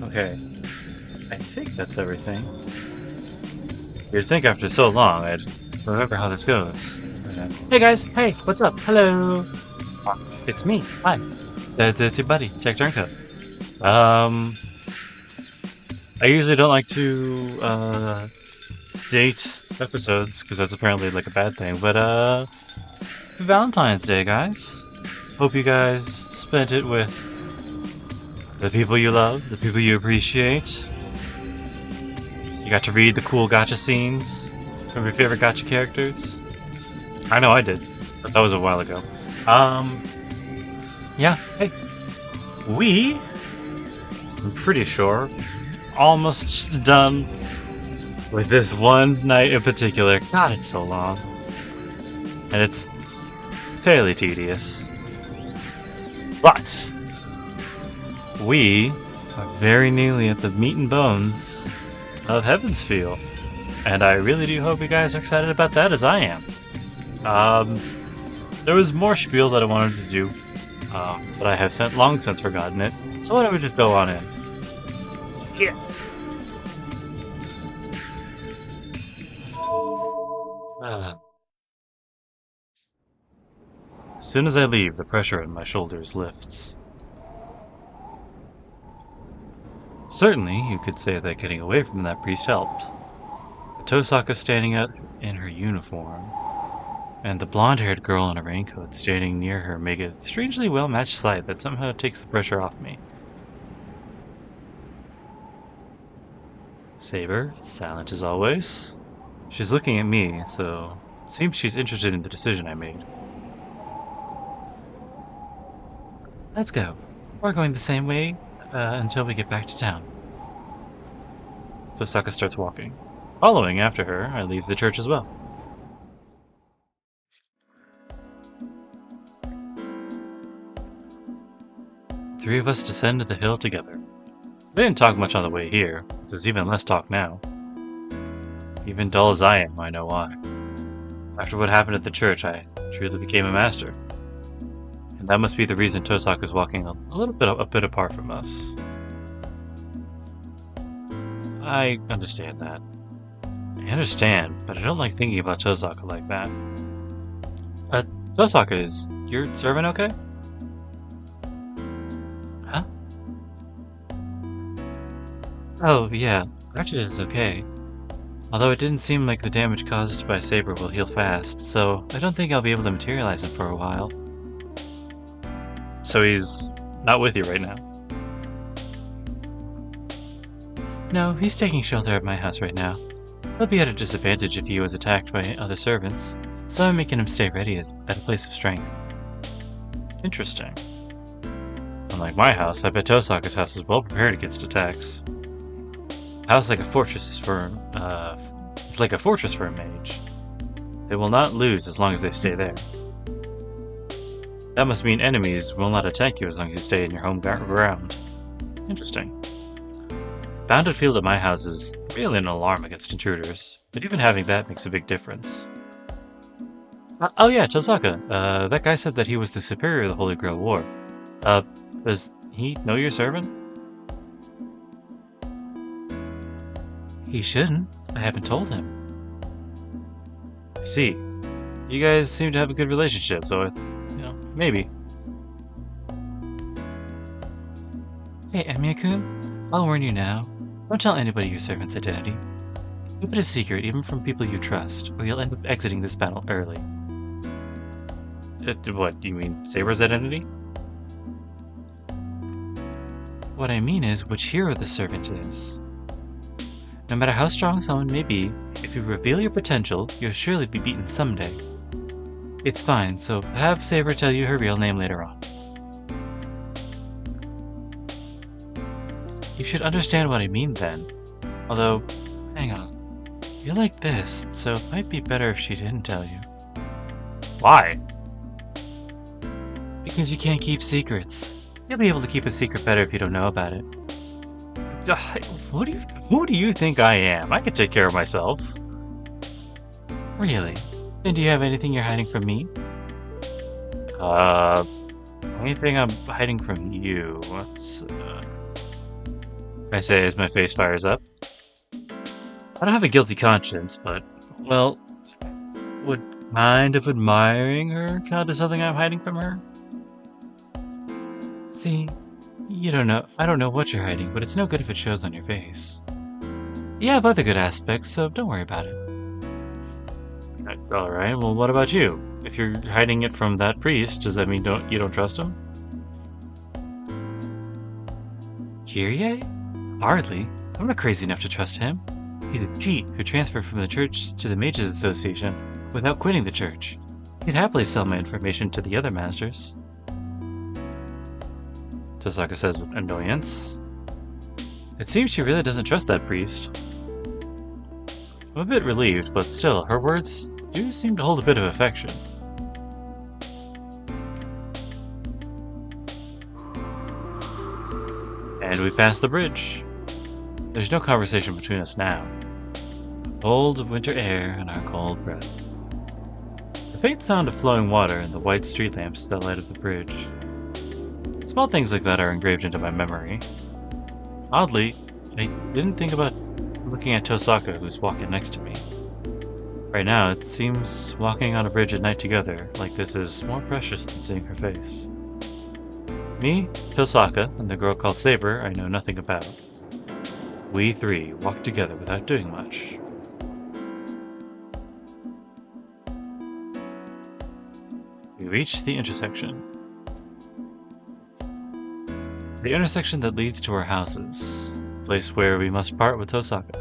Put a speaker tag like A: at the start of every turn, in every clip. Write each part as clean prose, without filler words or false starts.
A: Okay, I think that's everything. You'd think after so long I'd remember how this goes. Hey guys, hey, what's up? Hello! It's me, hi. It's your buddy, Jack Turncoat. I usually don't like to, date episodes, because that's apparently like a bad thing, but, Valentine's Day, guys. Hope you guys spent it with the people you love, the people you appreciate. You got to read the cool gacha scenes from your favorite gacha characters. I know I did, but that was a while ago. Yeah, hey. I'm pretty sure, almost done with this one night in particular. God, it's so long. And it's fairly tedious. But we are very nearly at the meat and bones of Heaven's Feel. And I really do hope you guys are excited about that as I am. There was more spiel that I wanted to do, but I have long since forgotten it. So why don't we just go on in? Yeah. As soon as I leave, the pressure on my shoulders lifts. Certainly, you could say that getting away from that priest helped. Tosaka standing up in her uniform, and the blonde-haired girl in a raincoat standing near her make a strangely well-matched sight that somehow takes the pressure off me. Saber, silent as always. She's looking at me, so it seems she's interested in the decision I made. Let's go. We're going the same way until we get back to town. Tosaka starts walking. Following after her, I leave the church as well. Three of us descend the hill together. We didn't talk much on the way here. There's even less talk now. Even dull as I am, I know why. After what happened at the church, I truly became a master. And that must be the reason Tosaka is walking a bit apart from us. I understand that. I understand, but I don't like thinking about Tosaka like that. Tosaka, is your servant okay? Huh? Oh, yeah, Ratchet is okay. Although it didn't seem like the damage caused by Saber will heal fast, so I don't think I'll be able to materialize him for a while. So he's not with you right now? No, he's taking shelter at my house right now. He'll be at a disadvantage if he was attacked by other servants, so I'm making him stay ready at a place of strength. Interesting. Unlike my house, I bet Tosaka's house is well prepared against attacks. A house like a fortress is it's like a fortress for a mage. They will not lose as long as they stay there. That must mean enemies will not attack you as long as you stay in your home ground. Interesting. Bounded field at my house is really an alarm against intruders, but even having that makes a big difference. Oh yeah, Tosaka. That guy said that he was the superior of the Holy Grail War. Does he know your servant? He shouldn't. I haven't told him. I see. You guys seem to have a good relationship, so maybe. Hey, Emiya-kun, I'll warn you now. Don't tell anybody your servant's identity. Keep it a secret, even from people you trust, or you'll end up exiting this battle early. What, you mean Saber's identity? What I mean is which hero the servant is. No matter how strong someone may be, if you reveal your potential, you'll surely be beaten someday. It's fine, so have Saber tell you her real name later on. You should understand what I mean then. Although, hang on. You're like this, so it might be better if she didn't tell you. Why? Because you can't keep secrets. You'll be able to keep a secret better if you don't know about it. Who do you think I am? I can take care of myself. Really? Then do you have anything you're hiding from me? Anything I'm hiding from you? Let's I say as my face fires up. I don't have a guilty conscience, but, well, would kind of admiring her count as something I'm hiding from her? See, you don't know. I don't know what you're hiding, but it's no good if it shows on your face. You have other good aspects, so don't worry about it. Alright, well, what about you? If you're hiding it from that priest, does that mean you don't trust him? Kyrie? Hardly. I'm not crazy enough to trust him. He's a cheat who transferred from the church to the Mages Association without quitting the church. He'd happily sell my information to the other masters. Tosaka says with annoyance. It seems she really doesn't trust that priest. I'm a bit relieved, but still, her words do seem to hold a bit of affection. And we pass the bridge. There's no conversation between us now. Cold winter air and our cold breath. The faint sound of flowing water and the white street lamps that light up the bridge. Small things like that are engraved into my memory. Oddly, I didn't think about looking at Tosaka, who's walking next to me. Right now, it seems walking on a bridge at night together like this is more precious than seeing her face. Me, Tosaka, and the girl called Saber I know nothing about. We three walk together without doing much. We reach the intersection. The intersection that leads to our houses. Place where we must part with Tosaka.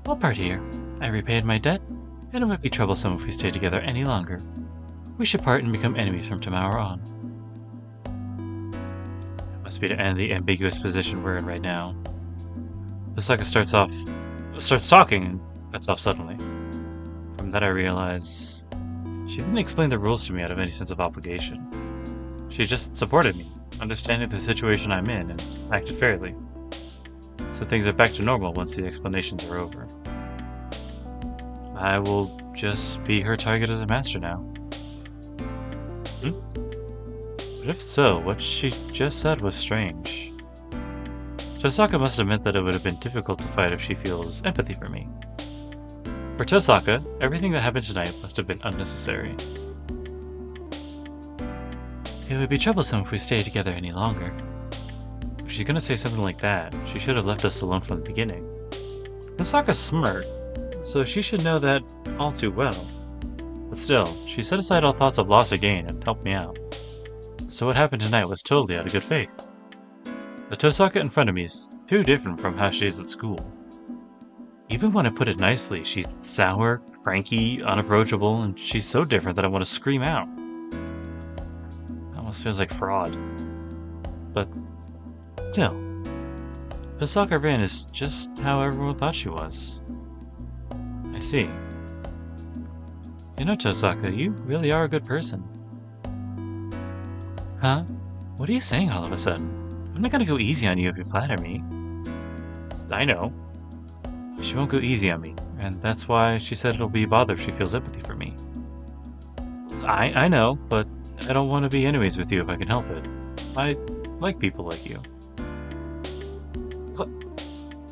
A: We'll part here. I repaid my debt, and it would be troublesome if we stayed together any longer. We should part and become enemies from tomorrow on. It must be to end the ambiguous position we're in right now. Tosaka starts talking and cuts off suddenly. From that I realize she didn't explain the rules to me out of any sense of obligation. She just supported me, understanding the situation I'm in, and acted fairly. So things are back to normal once the explanations are over. I will just be her target as a master now. But if so, what she just said was strange. Tosaka must have meant that it would have been difficult to fight if she feels empathy for me. For Tosaka, everything that happened tonight must have been unnecessary. It would be troublesome if we stayed together any longer. If she's gonna say something like that, she should have left us alone from the beginning. Tosaka's smart, so she should know that all too well. But still, she set aside all thoughts of loss or gain and helped me out. So what happened tonight was totally out of good faith. The Tosaka in front of me is too different from how she is at school. Even when I put it nicely, she's sour, cranky, unapproachable, and she's so different that I want to scream out. It almost feels like fraud. But still, Tosaka Rin is just how everyone thought she was. I see. You know, Tosaka, you really are a good person. Huh? What are you saying all of a sudden? I'm not gonna go easy on you if you flatter me. I know. She won't go easy on me, and that's why she said it'll be a bother if she feels empathy for me. I know, but I don't want to be enemies with you if I can help it. I like people like you.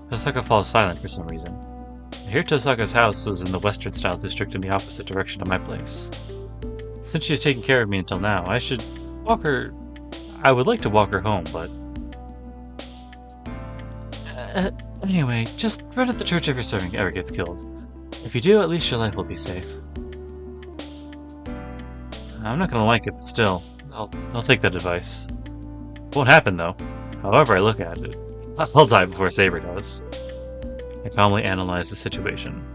A: Tosaka falls silent for some reason. I hear Tosaka's house is in the western-style district in the opposite direction of my place. Since she's taken care of me until now, I should walk her... I would like to walk her home, but... Anyway, just run at the church if your servant ever gets killed. If you do, at least your life will be safe. I'm not gonna like it, but still, I'll take that advice. Won't happen, though. However I look at it, I'll die before Saber does. I calmly analyze the situation.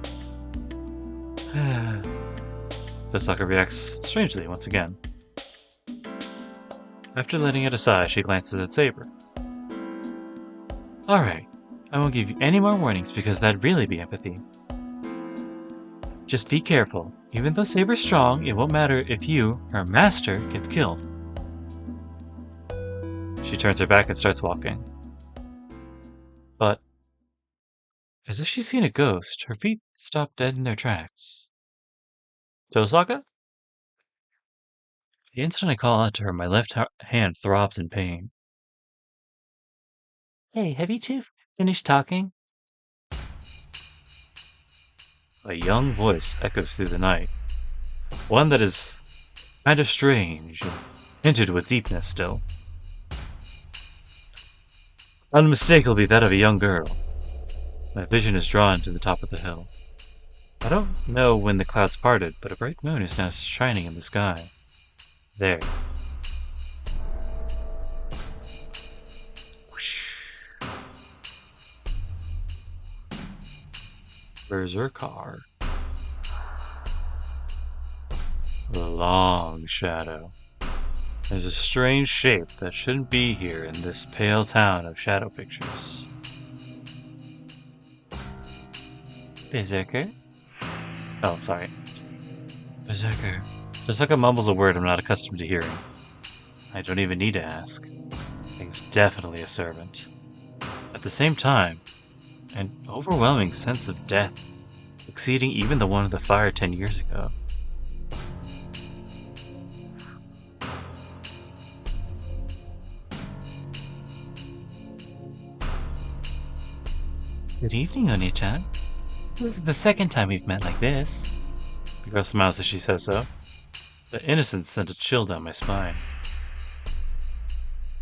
A: Tosaka reacts strangely once again. After letting out a sigh, she glances at Saber. Alright, I won't give you any more warnings because that'd really be empathy. Just be careful. Even though Saber's strong, it won't matter if you, her master, gets killed. She turns her back and starts walking. But, as if she's seen a ghost, her feet stop dead in their tracks. Tosaka? The instant I call out to her, my left hand throbs in pain. Hey, have you two finished talking? A young voice echoes through the night, one that is kind of strange and hinted with deepness still. Unmistakably that of a young girl. My vision is drawn to the top of the hill. I don't know when the clouds parted, but a bright moon is now shining in the sky. There. Whoosh. Berserker. The long shadow. There's a strange shape that shouldn't be here in this pale town of shadow pictures. Berserker? Oh, sorry. Berserker. Tosaka mumbles a word I'm not accustomed to hearing. I don't even need to ask. I think it's definitely a servant. At the same time, an overwhelming sense of death, exceeding even the one of the fire 10 years ago. Good evening, Oni-chan. This is the second time we've met like this. The girl smiles as she says so. The innocence sent a chill down my spine.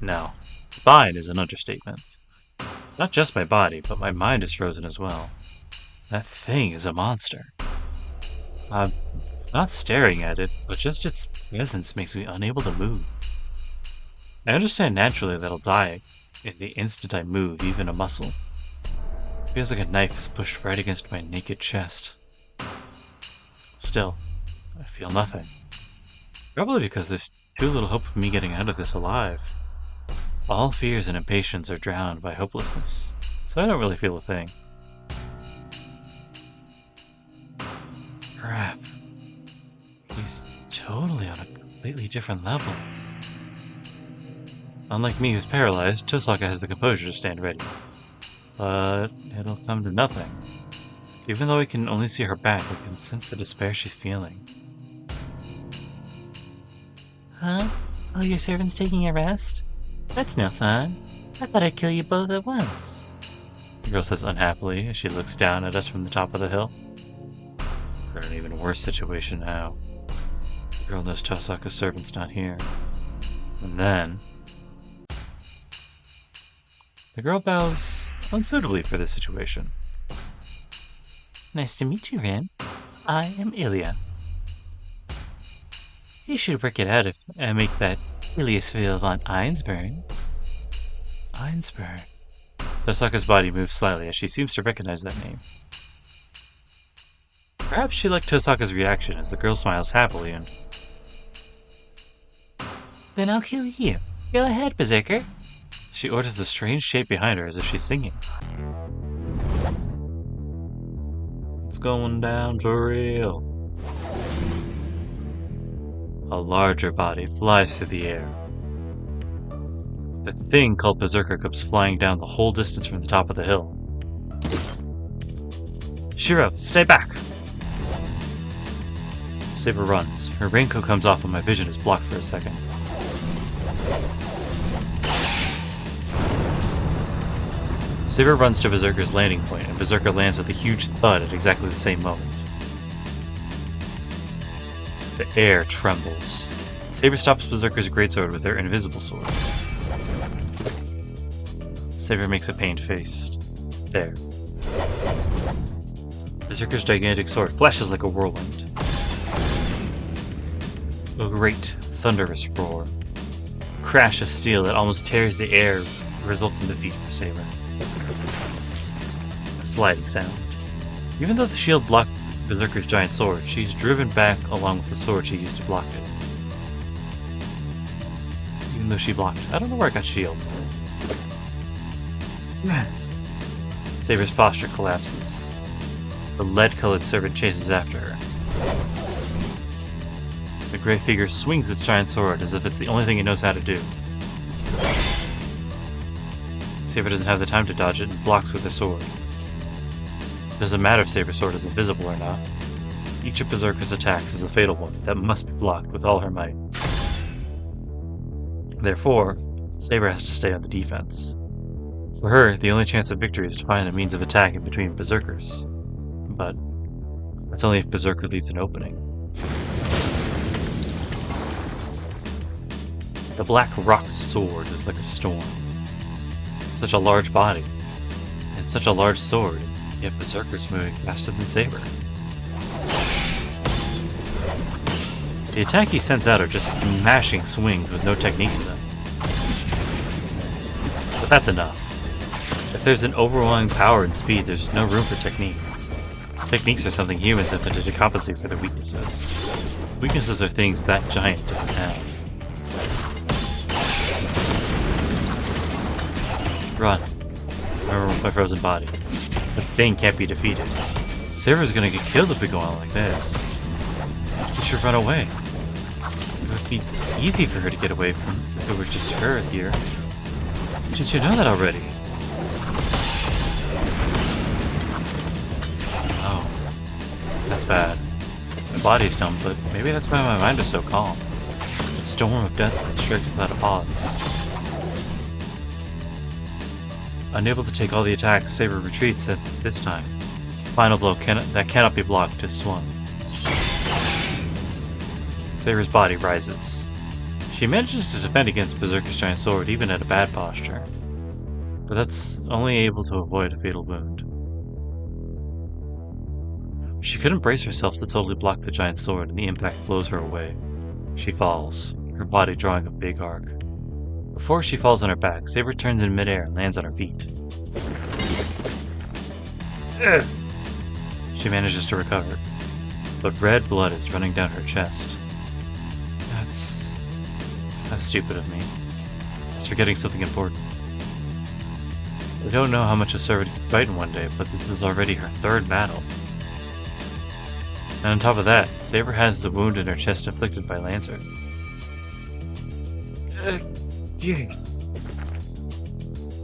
A: No, spine is an understatement. Not just my body, but my mind is frozen as well. That thing is a monster. I'm not staring at it, but just its presence makes me unable to move. I understand naturally that I'll die in the instant I move, even a muscle. It feels like a knife is pushed right against my naked chest. Still, I feel nothing. Probably because there's too little hope of me getting out of this alive. All fears and impatience are drowned by hopelessness, so I don't really feel a thing. Crap. He's totally on a completely different level. Unlike me who's paralyzed, Tosaka has the composure to stand ready. But it'll come to nothing. Even though I can only see her back, I can sense the despair she's feeling. Huh? Oh, your servant's taking a rest? That's no fun. I thought I'd kill you both at once. The girl says unhappily as she looks down at us from the top of the hill. We're in an even worse situation now. The girl knows Tosaka's servant's not here. And then... the girl bows unsuitably for this situation. Nice to meet you, Rin. I am Ilya. You should work it out if I make that Iliasville von Einsburn. Einsburn. Tosaka's body moves slightly as she seems to recognize that name. Perhaps she liked Tosaka's reaction as the girl smiles happily and... Then I'll kill you. Go ahead, Berserker. She orders the strange shape behind her as if she's singing. It's going down for real. A larger body flies through the air. The thing called Berserker comes flying down the whole distance from the top of the hill. Shiro, stay back! Saber runs. Her raincoat comes off and my vision is blocked for a second. Saber runs to Berserker's landing point, and Berserker lands with a huge thud at exactly the same moment. The air trembles. Saber stops Berserker's greatsword with her invisible sword. Saber makes a pained face. There. Berserker's gigantic sword flashes like a whirlwind. A great, thunderous roar. A crash of steel that almost tears the air results in defeat for Saber. A sliding sound. Even though the shield blocked Berserker's giant sword, she's driven back along with the sword she used to block it. Even though she blocked. I don't know where I got shield. Saber's posture collapses. The lead-colored servant chases after her. The gray figure swings its giant sword as if it's the only thing it knows how to do. Saber doesn't have the time to dodge it and blocks with her sword. It doesn't matter if Saber's sword is invisible or not. Each of Berserker's attacks is a fatal one that must be blocked with all her might. Therefore, Saber has to stay on the defense. For her, the only chance of victory is to find a means of attack in between berserkers. But that's only if berserker leaves an opening. The black rock sword is like a storm. Such a large body, and such a large sword, yet berserkers moving faster than Saber. The attack he sends out are just mashing swings with no technique to them. But that's enough. If there's an overwhelming power and speed, there's no room for technique. Techniques are something humans invented to compensate for their weaknesses. Weaknesses are things that giant doesn't have. Run. Remember my frozen body. The thing can't be defeated. Saber's gonna get killed if we go on like this. She should run away. It would be easy for her to get away from if it were just her here. She should know that already. Oh. That's bad. My body's numb, but maybe that's why my mind is so calm. The storm of death that strikes without a pause. Unable to take all the attacks, Saber retreats at this time. Final blow that cannot be blocked is swung. Saber's body rises. She manages to defend against Berserker's giant sword even at a bad posture. But that's only able to avoid a fatal wound. She couldn't brace herself to totally block the giant sword, and the impact blows her away. She falls, her body drawing a big arc. Before she falls on her back, Saber turns in midair and lands on her feet. Ugh. She manages to recover, but red blood is running down her chest. That's stupid of me. It's forgetting something important. We don't know how much a servant can fight in one day, but this is already her third battle. And on top of that, Saber has the wound in her chest inflicted by Lancer.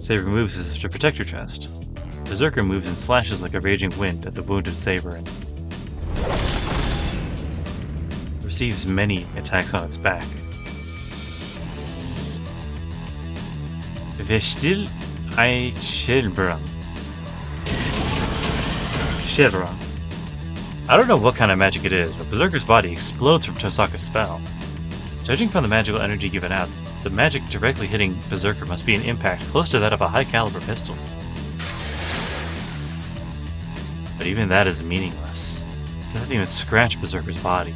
A: Saber moves as if to protect her chest. Berserker moves and slashes like a raging wind at the wounded Saber and receives many attacks on its back. Vestil I Shilbram. I don't know what kind of magic it is, but Berserker's body explodes from Tosaka's spell. Judging from the magical energy given out, the magic directly hitting Berserker must be an impact close to that of a high-caliber pistol. But even that is meaningless. It doesn't even scratch Berserker's body.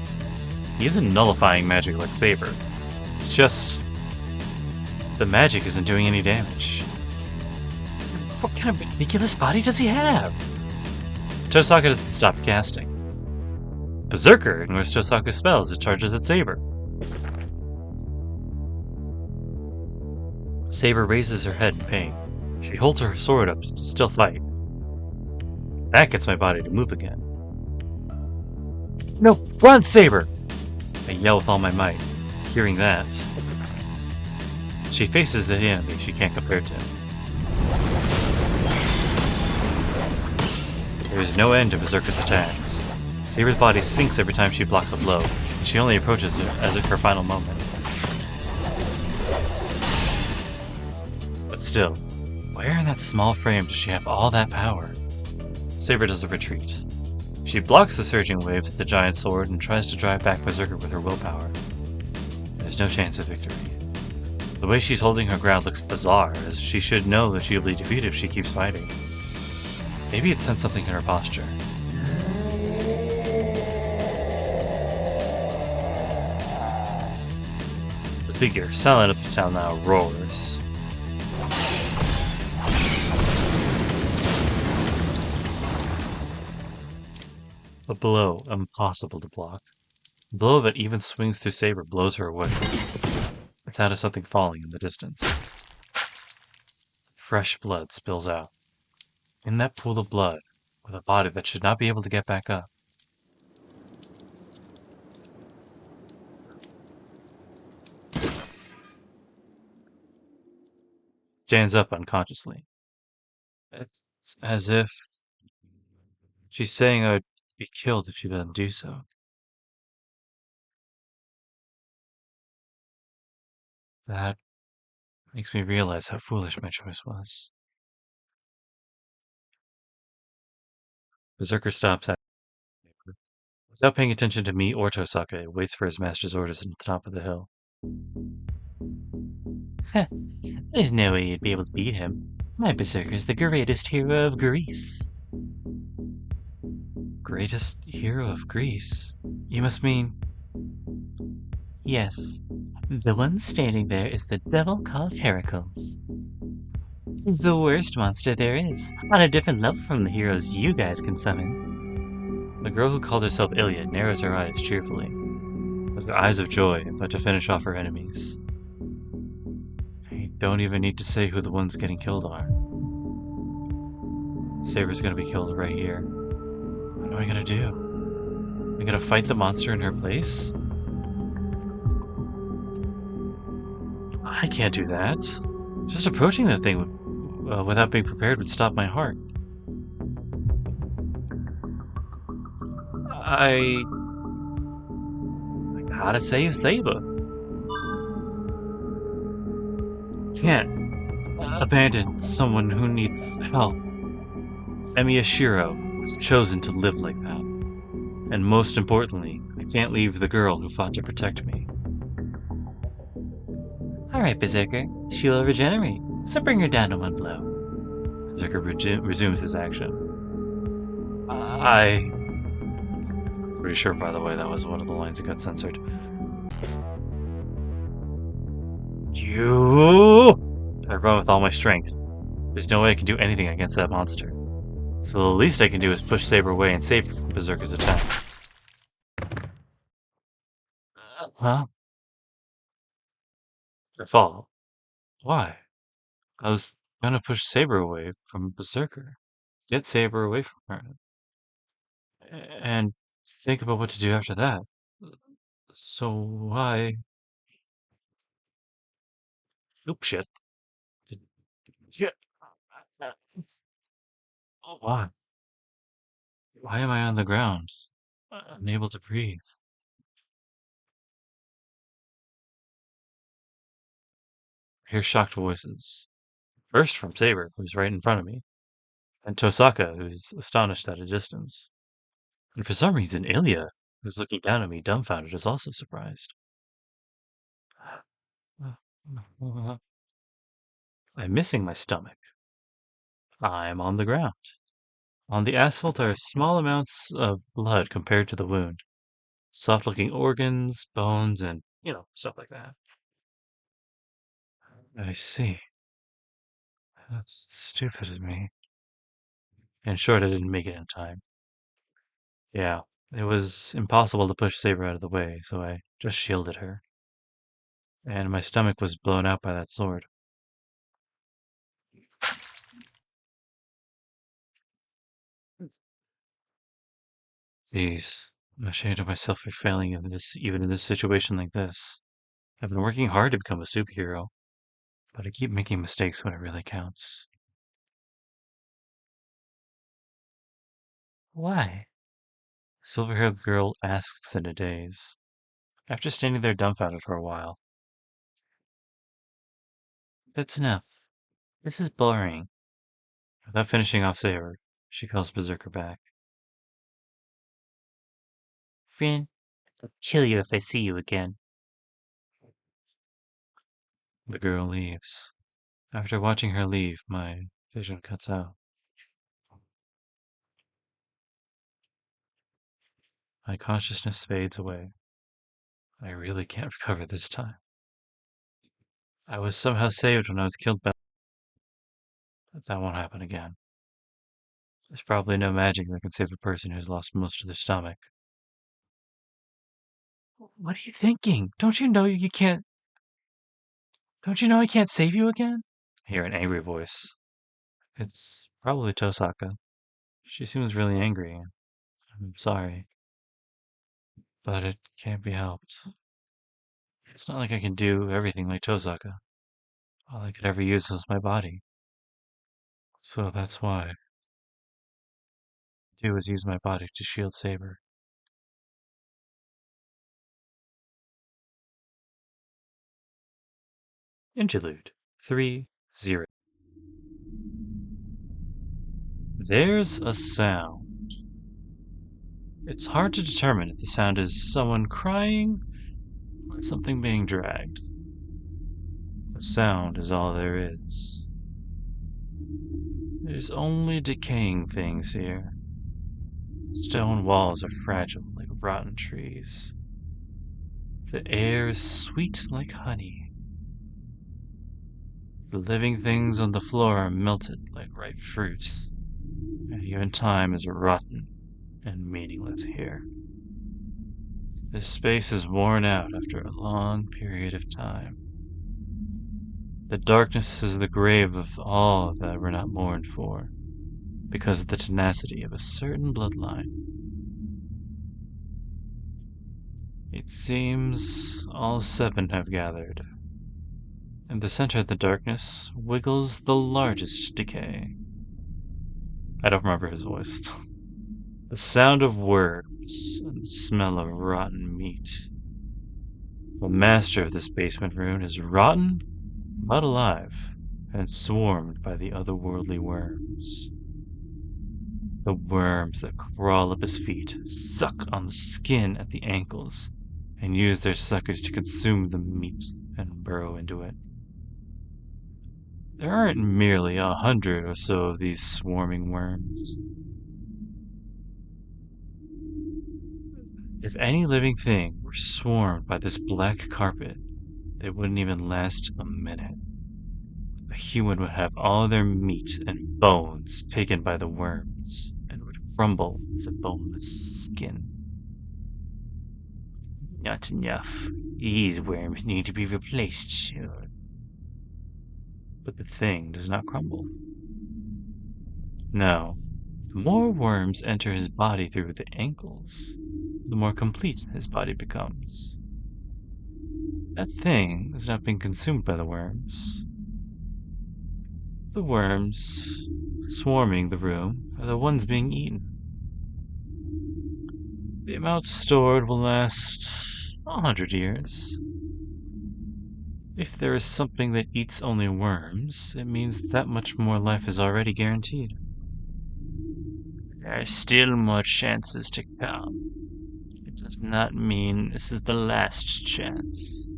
A: He isn't nullifying magic like Saber. It's just the magic isn't doing any damage. What kind of ridiculous body does he have? Tosaka doesn't stop casting. Berserker ignores Tosaka's spell as it charges at Saber. Saber raises her head in pain. She holds her sword up to still fight. That gets my body to move again. No, run, Saber! I yell with all my might. Hearing that, she faces the enemy she can't compare to. There is no end to Berserker's attacks. Saber's body sinks every time she blocks a blow, and she only approaches it as if her final moment. But still, where in that small frame does she have all that power? Saber does a retreat. She blocks the surging waves with the giant sword and tries to drive back Berserker with her willpower. There's no chance of victory. The way she's holding her ground looks bizarre, as she should know that she'll be defeated if she keeps fighting. Maybe it sensed something in her posture. The figure, silent up to town now, roars. A blow impossible to block. A blow that even swings through Saber blows her away. The sound of something falling in the distance. Fresh blood spills out. In that pool of blood, with a body that should not be able to get back up. Stands up unconsciously. It's as if she's saying I would be killed if she doesn't do so. That makes me realize how foolish my choice was. Berserker stops at without paying attention to me or Tosaka, waits for his master's orders at the top of the hill. Heh, there's no way you'd be able to beat him. My Berserker's the greatest hero of Greece. Greatest hero of Greece? You must mean... Yes. The one standing there is the devil called Heracles. He's the worst monster there is, on a different level from the heroes you guys can summon. The girl who called herself Ilya narrows her eyes cheerfully, with her eyes of joy, about to finish off her enemies. I don't even need to say who the ones getting killed are. Saber's gonna be killed right here. What am I gonna do? Am I gonna fight the monster in her place? I can't do that. Just approaching that thing without being prepared would stop my heart. I gotta save Saber. Can't abandon someone who needs help. Emiyashiro was chosen to live like that. And most importantly, I can't leave the girl who fought to protect me. Alright, Berserker. She will regenerate, so bring her down to one blow. Berserker resumes his action. Pretty sure, by the way, that was one of the lines that got censored. I run with all my strength. There's no way I can do anything against that monster. So the least I can do is push Saber away and save her from Berserker's attack. Huh? I fall. Why? I was gonna push Saber away from Berserker. Get Saber away from her. And think about what to do after that. So why... Oop, shit. Yeah. Why? Why am I on the ground? Unable to breathe. I hear shocked voices. First from Saber, who's right in front of me, and Tosaka, who's astonished at a distance. And for some reason, Ilya, who's looking down at me dumbfounded, is also surprised. I'm missing my stomach. I'm on the ground. On the asphalt are small amounts of blood compared to the wound. Soft-looking organs, bones, and, stuff like that. I see. That's stupid of me. In short, I didn't make it in time. Yeah, it was impossible to push Saber out of the way, so I just shielded her. And my stomach was blown out by that sword. Jeez, I'm ashamed of myself for failing even in this situation like this. I've been working hard to become a superhero, but I keep making mistakes when it really counts. Why? Silver-haired girl asks in a daze, after standing there dumbfounded for a while. That's enough. This is boring. Without finishing off Saber, she calls Berserker back. Friend, I'll kill you if I see you again. The girl leaves. After watching her leave, my vision cuts out. My consciousness fades away. I really can't recover this time. I was somehow saved when I was killed by... But that won't happen again. There's probably no magic that can save a person who's lost most of their stomach. What are you thinking? Don't you know you can't... Don't you know I can't save you again? I hear an angry voice. It's probably Tosaka. She seems really angry. I'm sorry. But it can't be helped. It's not like I can do everything like Tosaka. All I could ever use was my body. So that's why I do is use my body to shield Saber. Interlude 3-0. There's a sound. It's hard to determine if the sound is someone crying or something being dragged. The sound is all there is. There's only decaying things here. Stone walls are fragile like rotten trees. The air is sweet like honey. The living things on the floor are melted like ripe fruits, and even time is rotten and meaningless here. This space is worn out after a long period of time. The darkness is the grave of all that were not mourned for, because of the tenacity of a certain bloodline. It seems all 7 have gathered. In the center of the darkness wiggles the largest decay. I don't remember his voice. The sound of worms and the smell of rotten meat. The master of this basement rune is rotten, but alive, and swarmed by the otherworldly worms. The worms that crawl up his feet, suck on the skin at the ankles, and use their suckers to consume the meat and burrow into it. There aren't merely 100 or so of these swarming worms. If any living thing were swarmed by this black carpet, they wouldn't even last a minute. A human would have all their meat and bones taken by the worms, and would crumble as a boneless skin. Not enough. These worms need to be replaced soon. But the thing does not crumble. No, the more worms enter his body through the ankles, the more complete his body becomes. That thing is not being consumed by the worms. The worms swarming the room are the ones being eaten. The amount stored will last 100 years. If there is something that eats only worms, it means that much more life is already guaranteed. There are still more chances to come. It does not mean this is the last chance.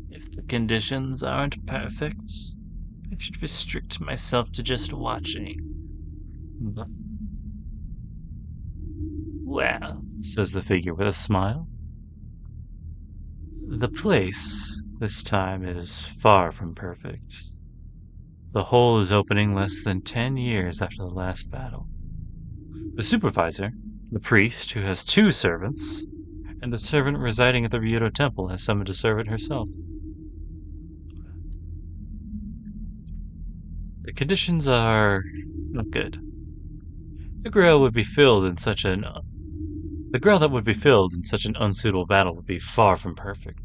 A: If the conditions aren't perfect, I should restrict myself to just watching. Well, says the figure with a smile, the place this time is far from perfect. The hole is opening less than 10 years after the last battle. The supervisor, the priest who has 2 servants, and the servant residing at the Ryoto Temple has summoned a servant herself. The conditions are not good. The grail that would be filled in such an unsuitable battle would be far from perfect.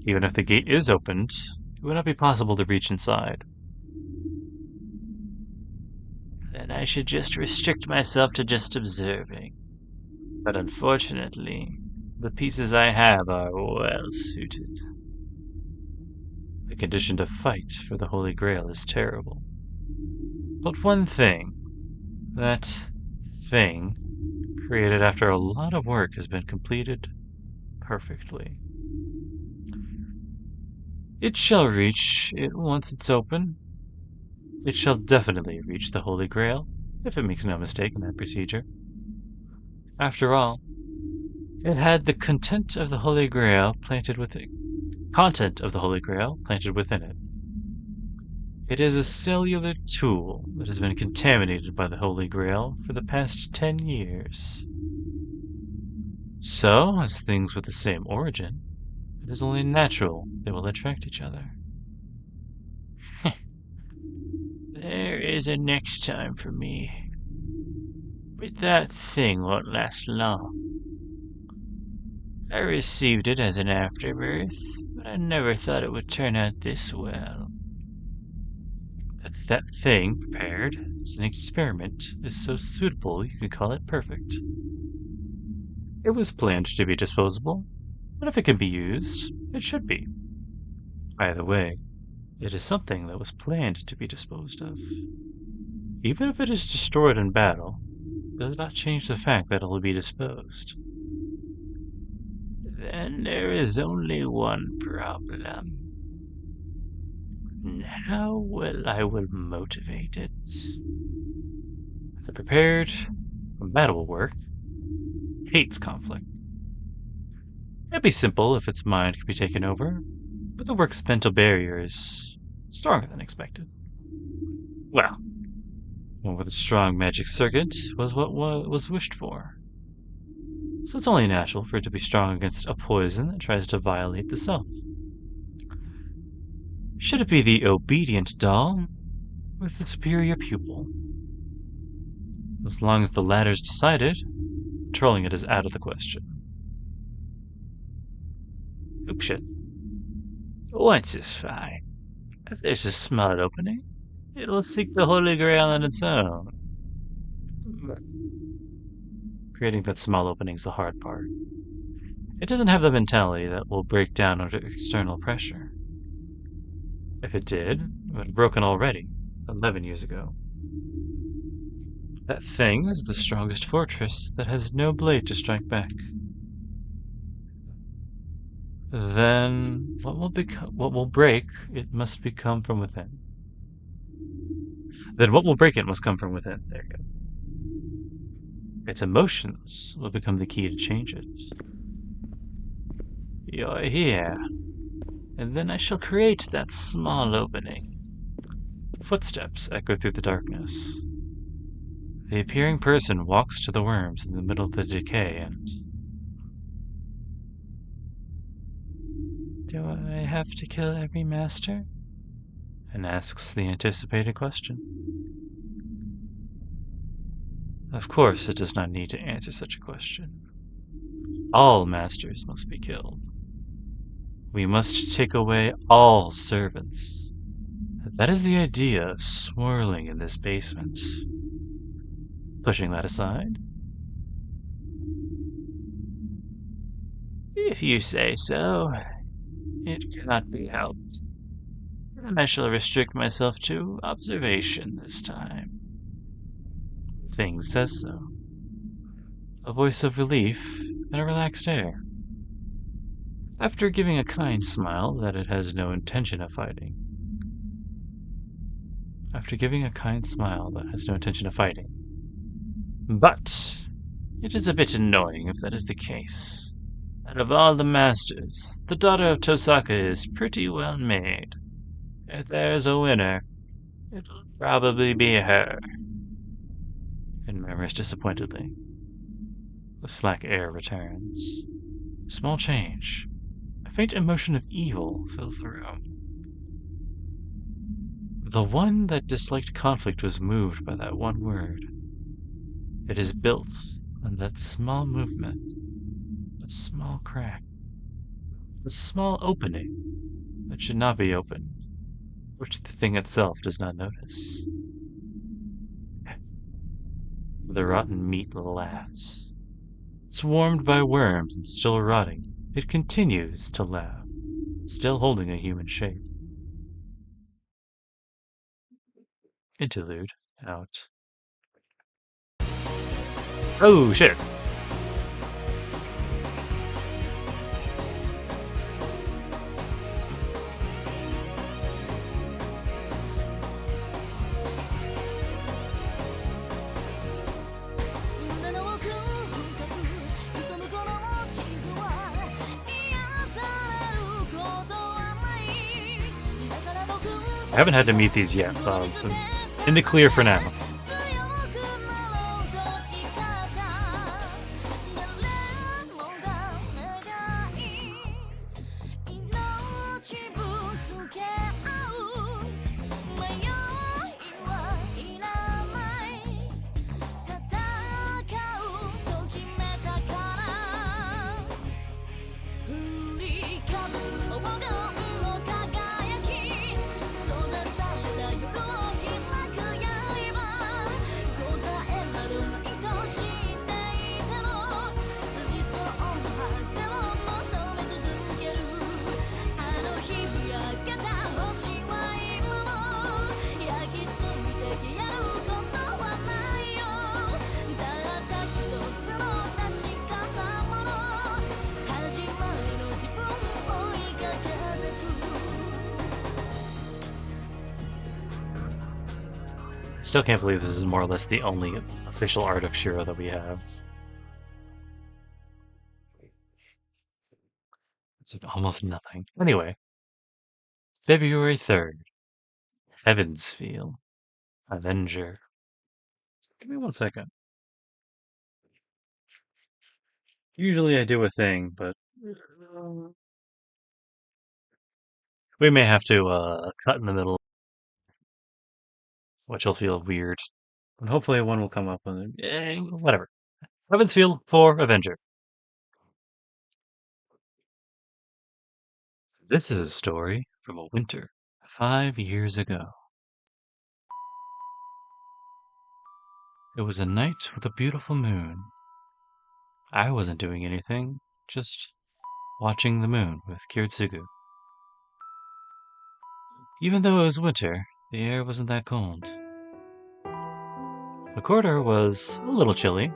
A: Even if the gate is opened, it would not be possible to reach inside. Then I should just restrict myself to just observing. But unfortunately, the pieces I have are well suited. The condition to fight for the Holy Grail is terrible. But one thing, that thing, created after a lot of work, has been completed perfectly. It shall reach it once it's open. It shall definitely reach the Holy Grail, if it makes no mistake in that procedure. After all, it had the content of the Holy Grail planted within it. It is a cellular tool that has been contaminated by the Holy Grail for the past 10 years. So, as things with the same origin, it is only natural they will attract each other. There is a next time for me. But that thing won't last long. I received it as an afterbirth, but I never thought it would turn out this well. That thing prepared as an experiment is so suitable you could call it perfect. It was planned to be disposable, but if it can be used, it should be. Either way, it is something that was planned to be disposed of. Even if it is destroyed in battle, does not change the fact that it will be disposed. Then there is only one problem. How I will motivate it. The prepared, compatible work hates conflict. It'd be simple if its mind could be taken over, but the work's mental barrier is stronger than expected. Well, one with a strong magic circuit was what was wished for. So it's only natural for it to be strong against a poison that tries to violate the self. Should it be the obedient doll with the superior pupil? As long as the latter's decided, controlling it is out of the question. Oop shit. Once is fine. If there's a small opening, it will seek the Holy Grail on its own. Creating that small opening's the hard part. It doesn't have the mentality that will break down under external pressure. If it did, it would have broken already, 11 years ago. That thing is the strongest fortress that has no blade to strike back. Then what will break it must become from within. Then what will break it must come from within. There you go. Its emotions will become the key to change it. You're here. And then I shall create that small opening. Footsteps echo through the darkness. The appearing person walks to the worms in the middle of the decay and... Do I have to kill every master? And asks the anticipated question. Of course, it does not need to answer such a question. All masters must be killed. We must take away all servants. That is the idea swirling in this basement. Pushing that aside. If you say so, it cannot be helped. I shall restrict myself to observation this time. Thing says so. A voice of relief and a relaxed air. After giving a kind smile that it has no intention of fighting. But it is a bit annoying if that is the case. Out of all the masters, the daughter of Tosaka is pretty well made. If there's a winner, it'll probably be her. It murmurs disappointedly. The slack air returns. Small change. A faint emotion of evil fills the room. The one that disliked conflict was moved by that one word. It is built on that small movement, a small crack, a small opening that should not be opened, which the thing itself does not notice. The rotten meat laughs. Swarmed by worms and still rotting, it continues to laugh, still holding a human shape. Interlude out. Oh, shit. I haven't had to meet these yet, so it's in the clear for now. Still can't believe this is more or less the only official art of Shiro that we have. It's like almost nothing. Anyway, February 3rd, Heavensfield, Avenger. Give me 1 second. Usually I do a thing, but we may have to cut in the middle, which will feel weird. But hopefully one will come up and whatever. Heavensfield for Avenger. This is a story from a winter 5 years ago. It was a night with a beautiful moon. I wasn't doing anything, just watching the moon with Kiritsugu. Even though it was winter, the air wasn't that cold. The corridor was a little chilly,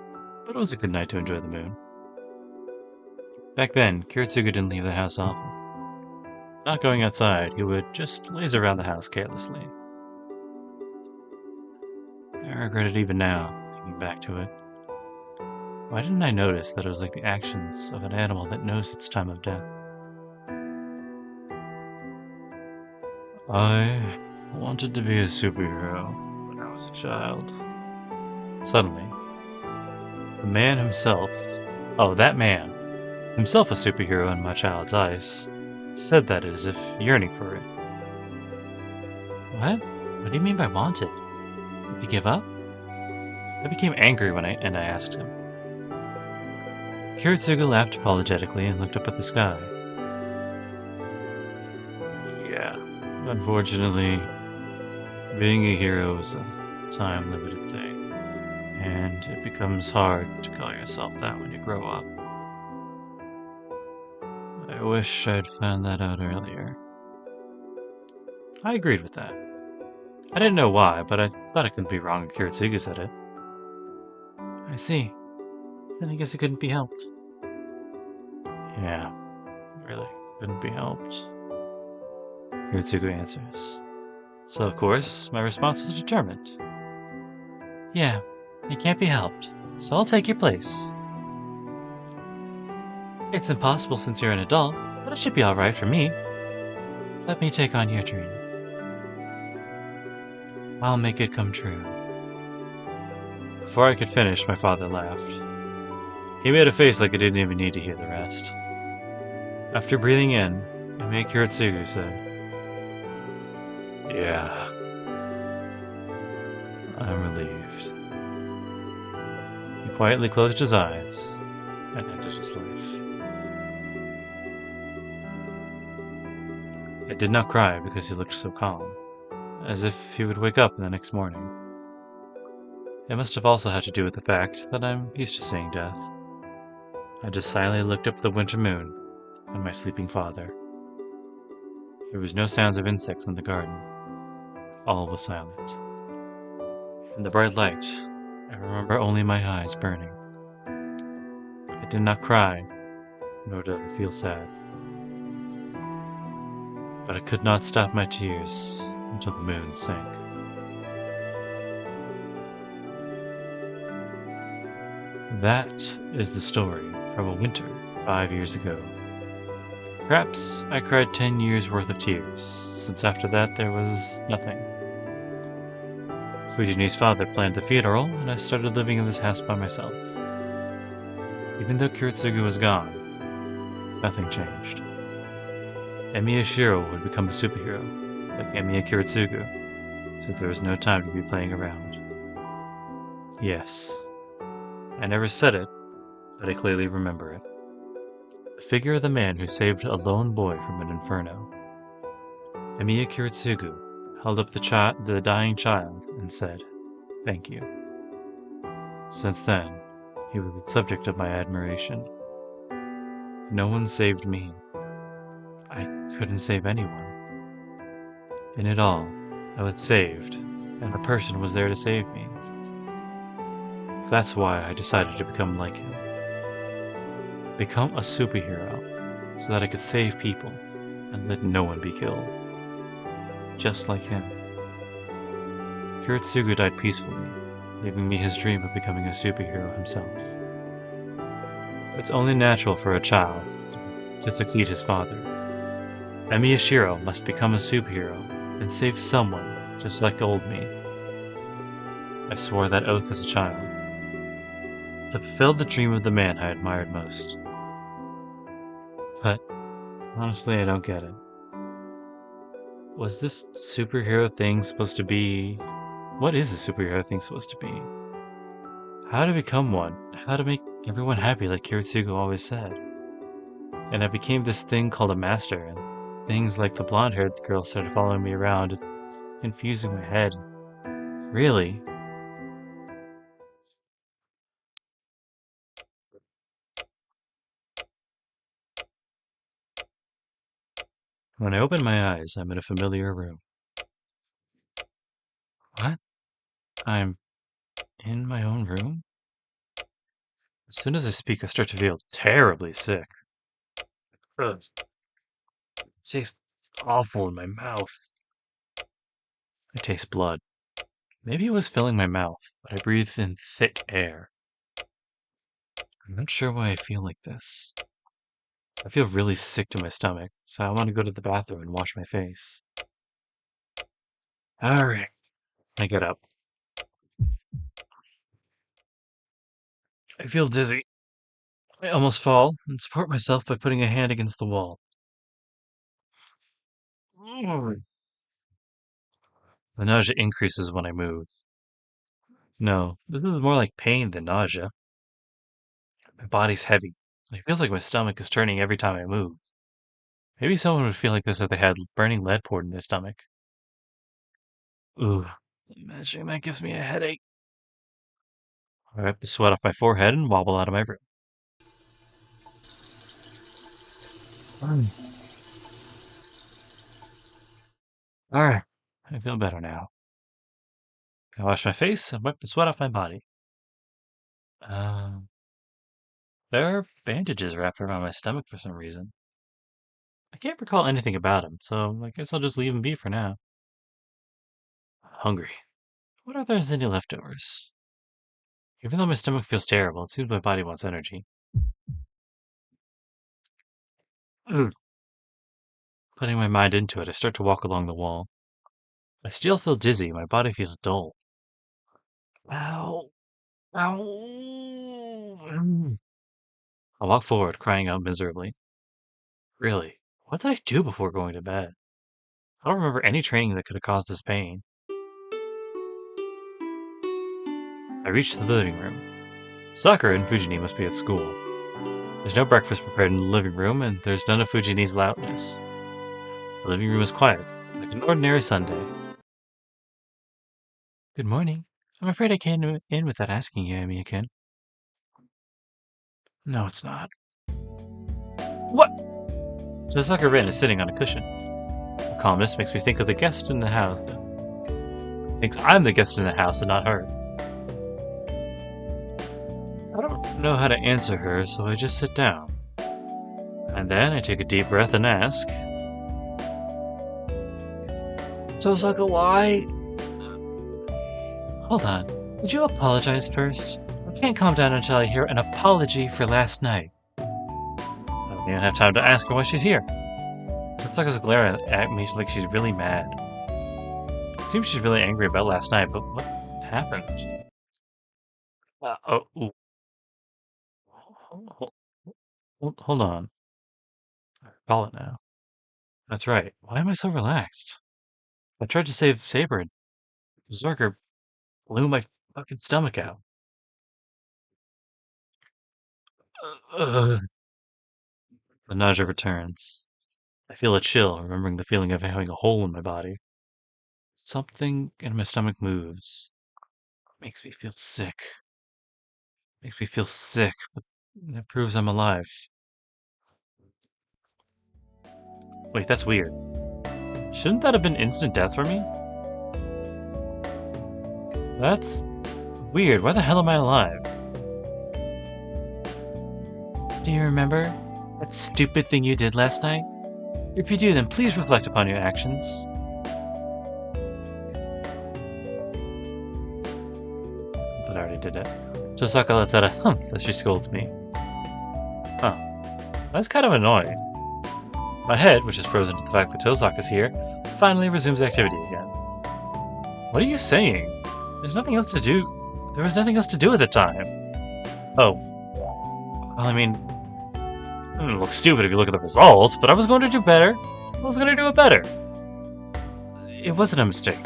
A: but it was a good night to enjoy the moon. Back then, Kiritsugu didn't leave the house often. Not going outside, he would just laze around the house carelessly. I regret it even now, thinking back to it. Why didn't I notice that it was like the actions of an animal that knows its time of death? I wanted to be a superhero when I was a child. Suddenly, the man himself, that man, himself a superhero in my child's eyes, said that as if yearning for it. What? What do you mean by wanted? Did he give up? I became angry when I asked him. Kiritsugu laughed apologetically and looked up at the sky. Yeah, unfortunately, being a hero is a time-limited thing, and it becomes hard to call yourself that when you grow up. I wish I'd found that out earlier. I agreed with that. I didn't know why, but I thought it couldn't be wrong if Kiritsugu said it. I see. Then I guess it couldn't be helped. Yeah, really couldn't be helped. Kiritsugu answers. So of course, my response was determined. Yeah, it can't be helped, so I'll take your place. It's impossible since you're an adult, but it should be alright for me. Let me take on your dream. I'll make it come true. Before I could finish, my father laughed. He made a face like he didn't even need to hear the rest. After breathing in, Ime Kiritsugu said, Yeah, I'm relieved. He quietly closed his eyes and ended his life. I did not cry because he looked so calm, as if he would wake up the next morning. It must have also had to do with the fact that I'm used to seeing death. I just silently looked up at the winter moon and my sleeping father. There was no sounds of insects in the garden. All was silent. In the bright light, I remember only my eyes burning. I did not cry, nor did I feel sad. But I could not stop my tears until the moon sank. That is the story from a winter 5 years ago. Perhaps I cried 10 years worth of tears, since after that there was nothing. Fujini's father planned the funeral, and I started living in this house by myself. Even though Kiritsugu was gone, nothing changed. Emiya Shiro would become a superhero, like Emiya Kiritsugu, so there was no time to be playing around. Yes, I never said it, but I clearly remember it. The figure of the man who saved a lone boy from an inferno. Emiya Kiritsugu held up the dying child and said, "Thank you." Since then, he was the subject of my admiration. No one saved me. I couldn't save anyone. In it all, I was saved, and a person was there to save me. That's why I decided to become like him. Become a superhero, so that I could save people and let no one be killed. Just like him. Kiritsugu died peacefully, leaving me his dream of becoming a superhero himself. It's only natural for a child to succeed his father. And Miyashiro must become a superhero and save someone just like old me. I swore that oath as a child, to fulfill the dream of the man I admired most. But honestly, I don't get it. Was this superhero thing supposed to be... What is a superhero thing supposed to be? How to become one? How to make everyone happy like Kiritsugu always said? And I became this thing called a master, and things like the blonde-haired girl started following me around. It's confusing my head. Really? When I open my eyes, I'm in a familiar room. What? I'm in my own room? As soon as I speak, I start to feel terribly sick. Ugh. It tastes awful in my mouth. I taste blood. Maybe it was filling my mouth, but I breathed in thick air. I'm not sure why I feel like this. I feel really sick to my stomach, so I want to go to the bathroom and wash my face. Alright. I get up. I feel dizzy. I almost fall and support myself by putting a hand against the wall. The nausea increases when I move. No, this is more like pain than nausea. My body's heavy. It feels like my stomach is turning every time I move. Maybe someone would feel like this if they had burning lead poured in their stomach. Ooh, imagining that gives me a headache. I wipe the sweat off my forehead and wobble out of my room. Alright, I feel better now. I wash my face and wipe the sweat off my body. There are bandages wrapped around my stomach for some reason. I can't recall anything about him, so I guess I'll just leave him be for now. Hungry. What are there's any leftovers? Even though my stomach feels terrible, it seems my body wants energy. Ugh. Putting my mind into it, I start to walk along the wall. I still feel dizzy, my body feels dull. Ow! Ow! I walk forward, crying out miserably. Really, what did I do before going to bed? I don't remember any training that could have caused this pain. I reach the living room. Sakura and Fujini must be at school. There's no breakfast prepared in the living room, and there's none of Fujini's loudness. The living room is quiet, like an ordinary Sunday. Good morning. I'm afraid I came in without asking you, Amiya-kun. No, it's not. What? So Sakura is sitting on a cushion. Her calmness makes me think of the guest in the house. Thinks I'm the guest in the house and not her. I don't know how to answer her, so I just sit down. And then I take a deep breath and ask... So, Saka, why? Hold on. Did you apologize first? I can't calm down until I hear an apology for last night. I don't even have time to ask her why she's here. Saka's glaring at me like she's really mad. It seems she's really angry about last night, but what happened? Ooh. Hold on. I recall it now. That's right. Why am I so relaxed? I tried to save Saber, and Zerker blew my fucking stomach out. The nausea returns. I feel a chill, remembering the feeling of having a hole in my body. Something in my stomach moves. Makes me feel sick. Makes me feel sick, but that proves I'm alive. Wait, that's weird. Shouldn't that have been instant death for me? That's weird. Why the hell am I alive? Do you remember that stupid thing you did last night? If you do, then please reflect upon your actions. but I already did it. Tosaka lets out a humph as she scolds me. Huh. That's kind of annoying. My head, which is frozen to the fact that Tosaka's here, finally resumes activity again. What are you saying? There's nothing else to do. There was nothing else to do at the time. Oh. Well, I mean, it looks stupid if you look at the results, but I was going to do better. I was going to do it better. It wasn't a mistake.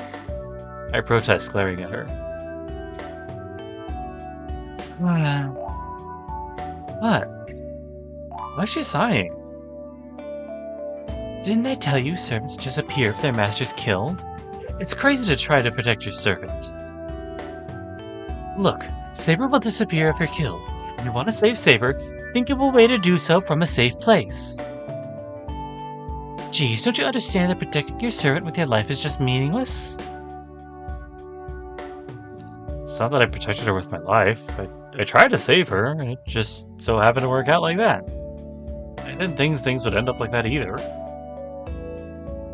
A: I protest, glaring at her. What? Why is she sighing? Didn't I tell you servants disappear if their master's killed? It's crazy to try to protect your servant. Look, Saber will disappear if you're killed. If you want to save Saber, think of a way to do so from a safe place. Geez, don't you understand that protecting your servant with your life is just meaningless? It's not that I protected her with my life. I tried to save her, and it just so happened to work out like that. I didn't think things would end up like that either.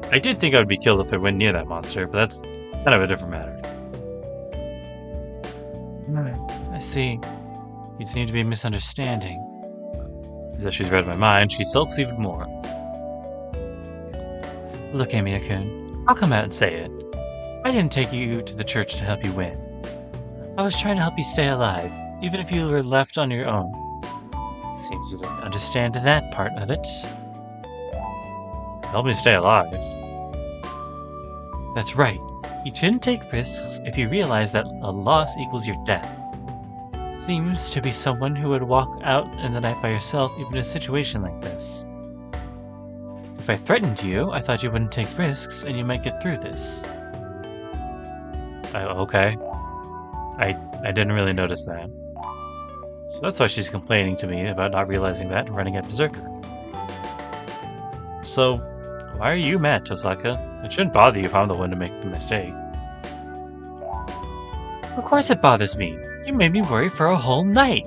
A: I did think I would be killed if I went near that monster, but that's kind of a different matter. I see. You seem to be misunderstanding. As if she's read my mind, she sulks even more. Look, Amiya-kun, I'll come out and say it. I didn't take you to the church to help you win. I was trying to help you stay alive, even if you were left on your own. Seems you don't understand that part of it. Help me stay alive. That's right. You shouldn't take risks if you realize that a loss equals your death. Seems to be someone who would walk out in the night by yourself even in a situation like this. If I threatened you, I thought you wouldn't take risks and you might get through this. Okay. I didn't really notice that. So that's why she's complaining to me about not realizing that and running at Berserker. So, why are you mad, Tosaka? It shouldn't bother you if I'm the one to make the mistake. Of course it bothers me. You made me worry for a whole night.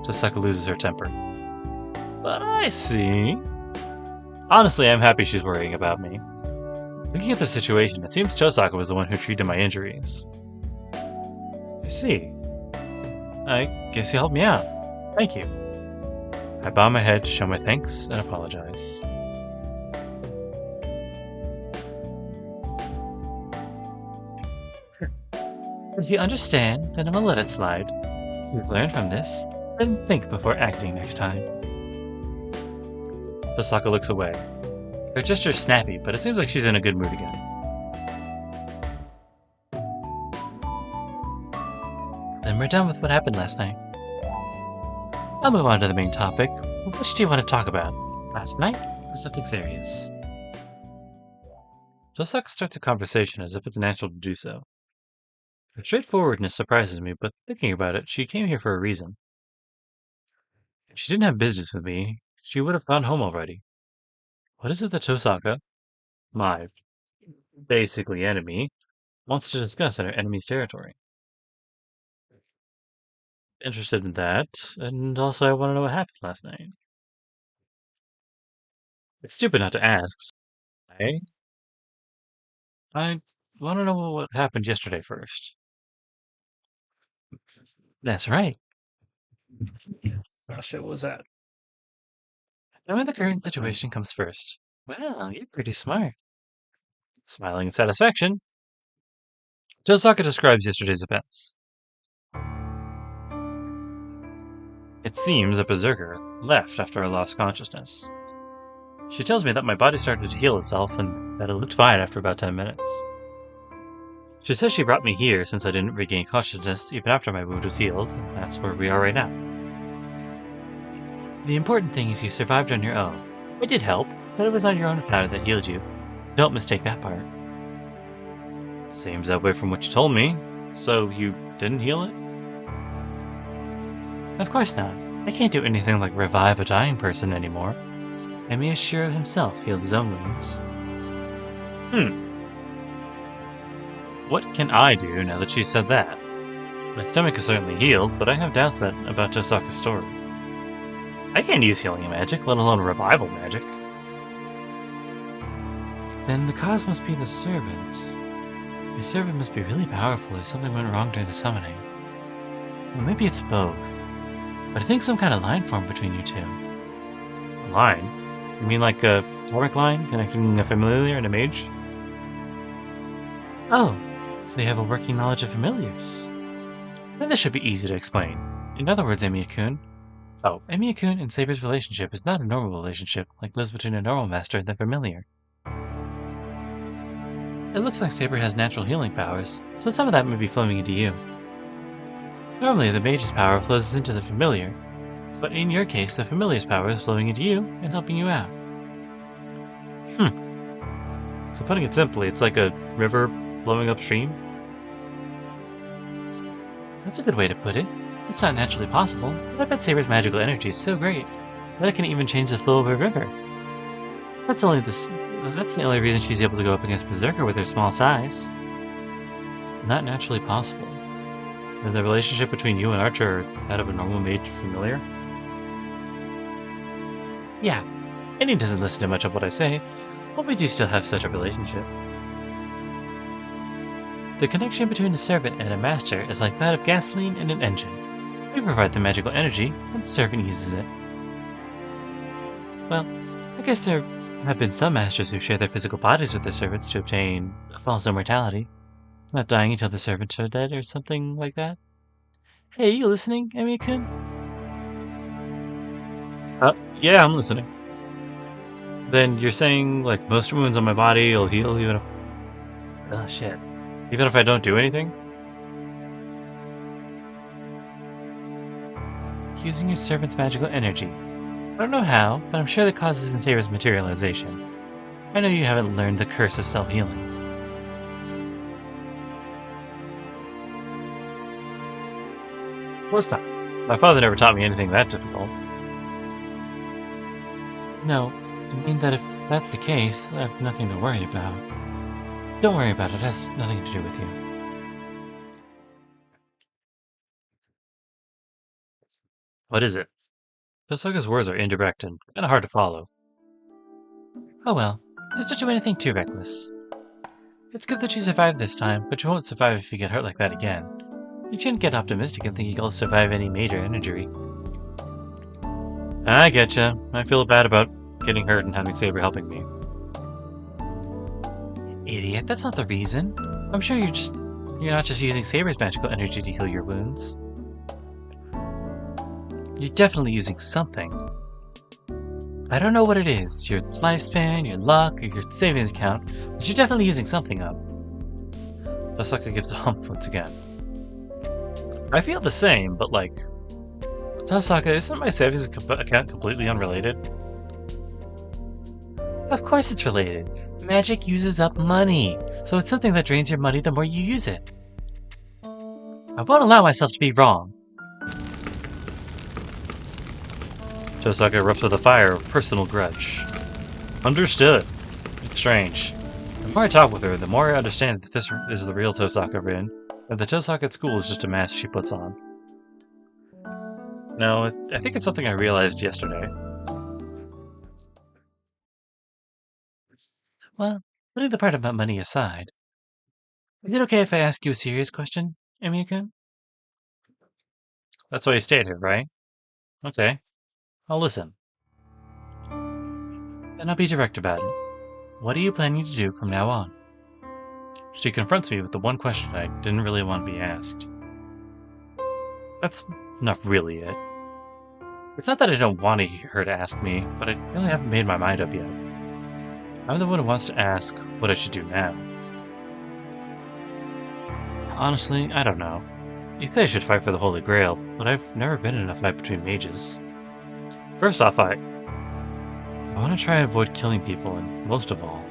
A: Tosaka loses her temper. But I see. Honestly, I'm happy she's worrying about me. Looking at the situation, it seems Tosaka was the one who treated my injuries. I see. I guess you helped me out. Thank you. I bow my head to show my thanks and apologize. If you understand, then I'm gonna let it slide. If you've learned from this, then think before acting next time. Tosaka looks away. Her gesture's snappy, but it seems like she's in a good mood again. Then we're done with what happened last night. I'll move on to the main topic. Which do you want to talk about? Last night or something serious? Tosaka starts a conversation as if it's natural to do so. Her straightforwardness surprises me, but thinking about it, she came here for a reason. If she didn't have business with me, she would have gone home already. What is it that Tosaka, my basically enemy, wants to discuss in her enemy's territory? Interested in that, and also I want to know what happened last night. It's stupid not to ask. I want to know what happened yesterday first. That's right. Oh shit, what was that? Knowing the current situation comes first. Well, you're pretty smart. Smiling in satisfaction, Tosaka describes yesterday's events. It seems a berserker left after I lost consciousness. She tells me that my body started to heal itself and that it looked fine after about 10 minutes. She says she brought me here since I didn't regain consciousness even after my wound was healed, and that's where we are right now. The important thing is you survived on your own. I did help, but it was not your own power that healed you. Don't mistake that part. Seems that way from what you told me. So you didn't heal it? Of course not. I can't do anything like revive a dying person anymore. Miyashiro himself healed his own wounds. What can I do now that she said that? My stomach is certainly healed, but I have doubts about Tosaka's story. I can't use healing magic, let alone revival magic. Then the cause must be the servant. Your servant must be really powerful or something went wrong during the summoning. Well, maybe it's both. But I think some kind of line formed between you two. A line? You mean like a karmic line connecting a familiar and a mage? Oh, so you have a working knowledge of familiars. Then this should be easy to explain. In other words, Emiya-kun. Oh, Emiya-kun and Saber's relationship is not a normal relationship like lives between a normal master and the familiar. It looks like Saber has natural healing powers, so some of that may be flowing into you. Normally, the mage's power flows into the familiar, but in your case, the familiar's power is flowing into you and helping you out. So putting it simply, it's like a river flowing upstream? That's a good way to put it. It's not naturally possible, but I bet Saber's magical energy is so great that it can even change the flow of a river. That's the only reason she's able to go up against Berserker with her small size. Not naturally possible. Then the relationship between you and Archer are that of a normal mage familiar? Yeah, and he doesn't listen to much of what I say, but we do still have such a relationship. The connection between a servant and a master is like that of gasoline and an engine. We provide the magical energy, and the servant uses it. Well, I guess there have been some masters who share their physical bodies with their servants to obtain a false immortality, not dying until the servants are dead or something like that. Hey, you listening, Emiya-kun? Yeah, I'm listening. Then you're saying, like, most wounds on my body will heal even if... Oh, shit. Even if I don't do anything? Using your servant's magical energy. I don't know how, but I'm sure that causes in Saber's materialization. I know you haven't learned the curse of self-healing. Of course not. My father never taught me anything that difficult. No, I mean that if that's the case, I have nothing to worry about. Don't worry about it, it has nothing to do with you. What is it? Tosaga's words are indirect and kind of hard to follow. Oh well, just don't do anything too reckless. It's good that you survived this time, but you won't survive if you get hurt like that again. You shouldn't get optimistic and think you'll survive any major injury. I getcha. I feel bad about getting hurt and having Saber helping me. Idiot, that's not the reason. I'm sure you're not just using Saber's magical energy to heal your wounds. You're definitely using something. I don't know what it is, your lifespan, your luck, or your savings account, but you're definitely using something up. Tosaka gives a hump once again. I feel the same, but like... Tosaka, isn't my savings account completely unrelated? Of course it's related. Magic uses up money, so it's something that drains your money the more you use it. I won't allow myself to be wrong. Tosaka erupts with a fire of personal grudge. Understood. It's strange. The more I talk with her, the more I understand that this is the real Tosaka Rin, and the Tosaka at school is just a mask she puts on. No, I think it's something I realized yesterday. Well, putting the part about money aside, is it okay if I ask you a serious question, Emiya-kun? That's why you stayed here, right? Okay. I'll listen. Then I'll be direct about it. What are you planning to do from now on? She confronts me with the one question I didn't really want to be asked. That's not really it. It's not that I don't want her to ask me, but I really haven't made my mind up yet. I'm the one who wants to ask what I should do now. Honestly, I don't know. You think I should fight for the Holy Grail, but I've never been in a fight between mages. First off, I want to try and avoid killing people, and most of all,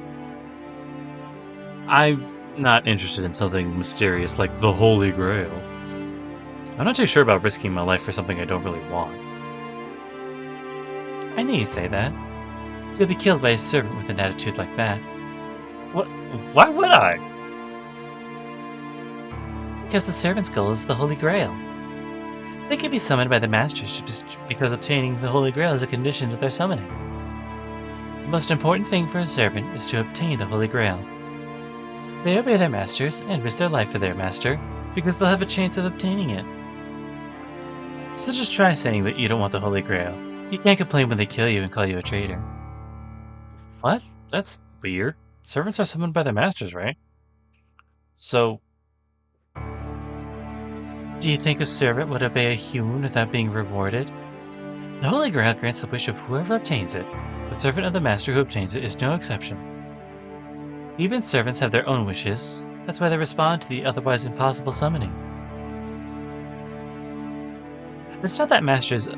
A: I'm not interested in something mysterious like the Holy Grail. I'm not too sure about risking my life for something I don't really want. I knew you'd say that. You'll be killed by a servant with an attitude like that. What? Why would I? Because the servant's goal is the Holy Grail. They can be summoned by the masters just because obtaining the Holy Grail is a condition to their summoning. The most important thing for a servant is to obtain the Holy Grail. They obey their masters and risk their life for their master because they'll have a chance of obtaining it. So just try saying that you don't want the Holy Grail. You can't complain when they kill you and call you a traitor. What? That's weird. Servants are summoned by their masters, right? So, do you think a servant would obey a human without being rewarded? The Holy Grail grants the wish of whoever obtains it. The servant of the master who obtains it is no exception. Even servants have their own wishes. That's why they respond to the otherwise impossible summoning. It's not that masters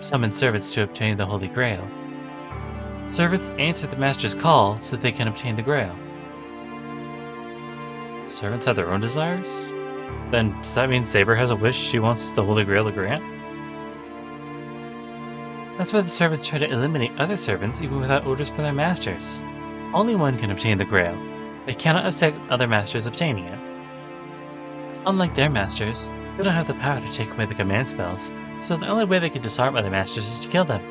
A: summon servants to obtain the Holy Grail. Servants answer the master's call so they can obtain the Grail. Servants have their own desires? Then does that mean Saber has a wish she wants the Holy Grail to grant? That's why the servants try to eliminate other servants even without orders from their masters. Only one can obtain the Grail. They cannot upset other masters obtaining it. Unlike their masters, they don't have the power to take away the command spells, so the only way they can disarm other masters is to kill them.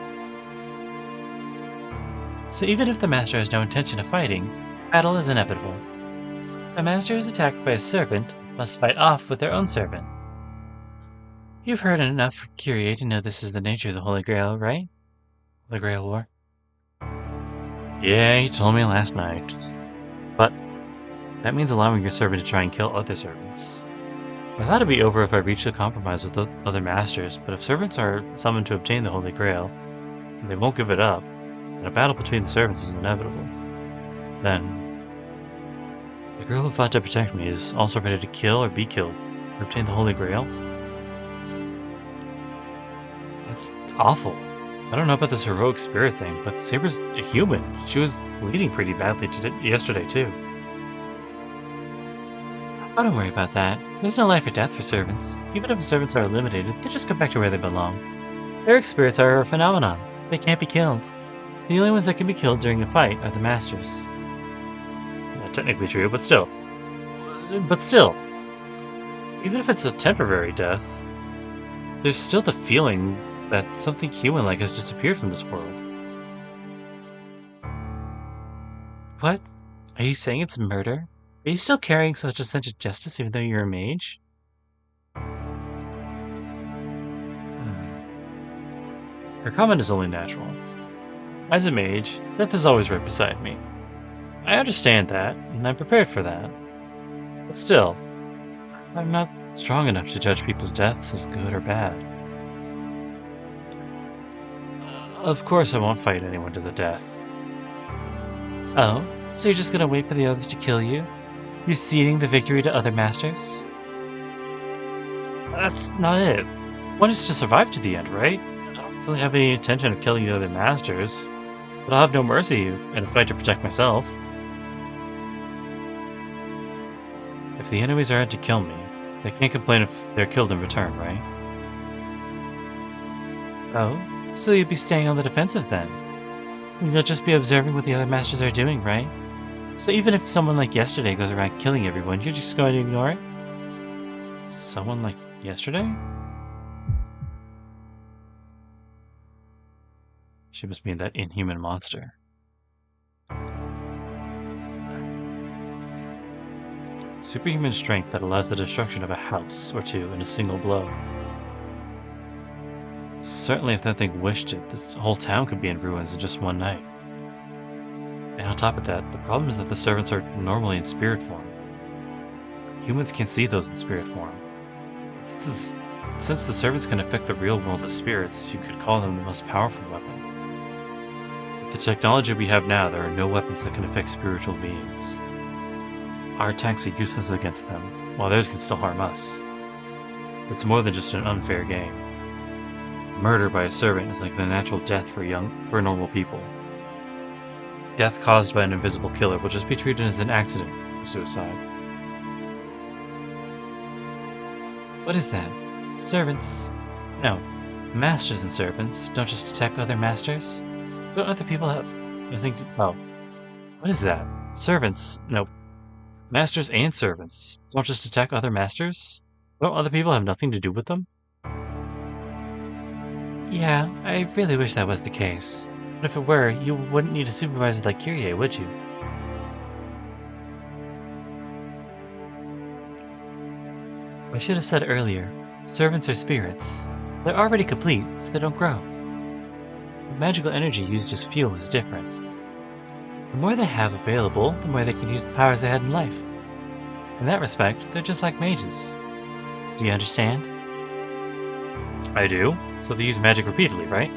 A: So even if the master has no intention of fighting, battle is inevitable. If a master is attacked by a servant, must fight off with their own servant. You've heard enough for Kyrie to know this is the nature of the Holy Grail, right? The Grail War. Yeah, he told me last night. But that means allowing your servant to try and kill other servants. I thought it'd be over if I reached a compromise with the other masters, but if servants are summoned to obtain the Holy Grail, and they won't give it up, and a battle between the servants is inevitable, then the girl who fought to protect me is also ready to kill or be killed or obtain the Holy Grail. That's awful. I don't know about this heroic spirit thing, but Saber's a human. She was bleeding pretty badly yesterday, too. Oh, don't worry about that. There's no life or death for servants. Even if servants are eliminated, they just go back to where they belong. Heroic spirits are a phenomenon. They can't be killed. The only ones that can be killed during a fight are the masters. Technically true, but still. Even if it's a temporary death, there's still the feeling that something human-like has disappeared from this world. What? Are you saying it's murder? Are you still carrying such a sense of justice even though you're a mage? Her comment is only natural. As a mage, death is always right beside me. I understand that, and I'm prepared for that. But still, I'm not strong enough to judge people's deaths as good or bad. Of course I won't fight anyone to the death. Oh, so you're just gonna wait for the others to kill you? You're ceding the victory to other masters? That's not it. One is to survive to the end, right? I don't really have any intention of killing the other masters, but I'll have no mercy in a fight to protect myself. If the enemies are out to kill me, they can't complain if they're killed in return, right? Oh, so you'd be staying on the defensive then? You'll just be observing what the other masters are doing, right? So even if someone like yesterday goes around killing everyone, you're just going to ignore it? Someone like yesterday? She must mean that inhuman monster. Superhuman strength that allows the destruction of a house or two in a single blow. Certainly if that thing wished it, the whole town could be in ruins in just one night. And on top of that, the problem is that the servants are normally in spirit form. Humans can't see those in spirit form. Since the servants can affect the real world of spirits, you could call them the most powerful weapon. With the technology we have now, there are no weapons that can affect spiritual beings. Our attacks are useless against them, while theirs can still harm us. It's more than just an unfair game. Murder by a servant is like the natural death for normal people. Death caused by an invisible killer will just be treated as an accident or suicide. What is that? Servants? No. Masters and servants don't just attack other masters? Don't other people have nothing to... Oh. What is that? Servants? No. Masters and servants don't just attack other masters? Don't other people have nothing to do with them? Yeah, I really wish that was the case. But if it were, you wouldn't need a supervisor like Kyrie, would you? I should have said earlier, servants are spirits. They're already complete, so they don't grow. The magical energy used as fuel is different. The more they have available, the more they can use the powers they had in life. In that respect, they're just like mages. Do you understand? I do. So they use magic repeatedly, right?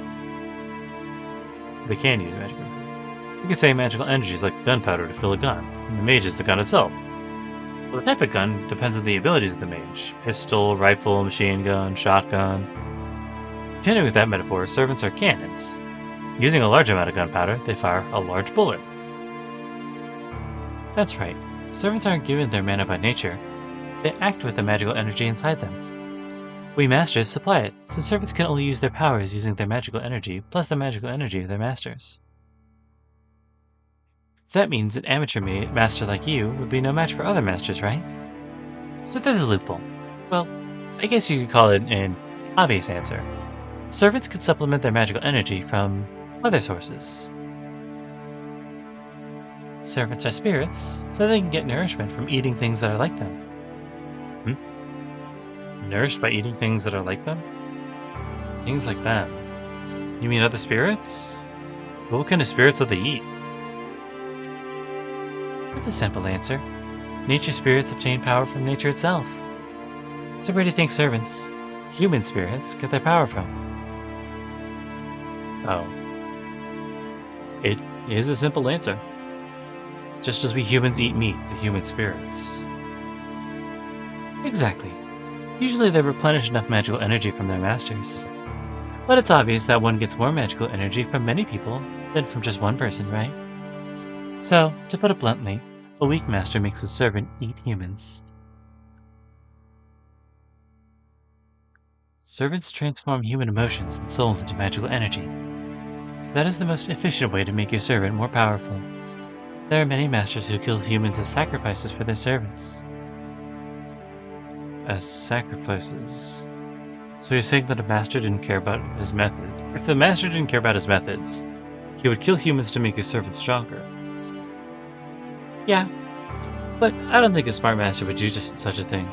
A: They can use magic repeatedly. You could say magical energy is like gunpowder to fill a gun, and the mage is the gun itself. Well, the type of gun depends on the abilities of the mage. Pistol, rifle, machine gun, shotgun. Continuing with that metaphor, servants are cannons. Using a large amount of gunpowder, they fire a large bullet. That's right. Servants aren't given their mana by nature. They act with the magical energy inside them. We masters supply it, so servants can only use their powers using their magical energy, plus the magical energy of their masters. That means an amateur master like you would be no match for other masters, right? So there's a loophole. Well, I guess you could call it an obvious answer. Servants could supplement their magical energy from other sources. Servants are spirits, so they can get nourishment from eating things that are like them. Nourished by eating things that are like them? Things like them? You mean other spirits? But what kind of spirits would they eat? That's a simple answer. Nature spirits obtain power from nature itself. So where do you think servants, human spirits, get their power from? Oh. It is a simple answer. Just as we humans eat meat, the human spirits. Exactly. Usually they replenish enough magical energy from their masters. But it's obvious that one gets more magical energy from many people than from just one person, right? So, to put it bluntly, a weak master makes a servant eat humans. Servants transform human emotions and souls into magical energy. That is the most efficient way to make your servant more powerful. There are many masters who kill humans as sacrifices for their servants. As sacrifices? So you're saying that a master didn't care about his method? If the master didn't care about his methods, he would kill humans to make his servants stronger. Yeah, but I don't think a smart master would do just such a thing.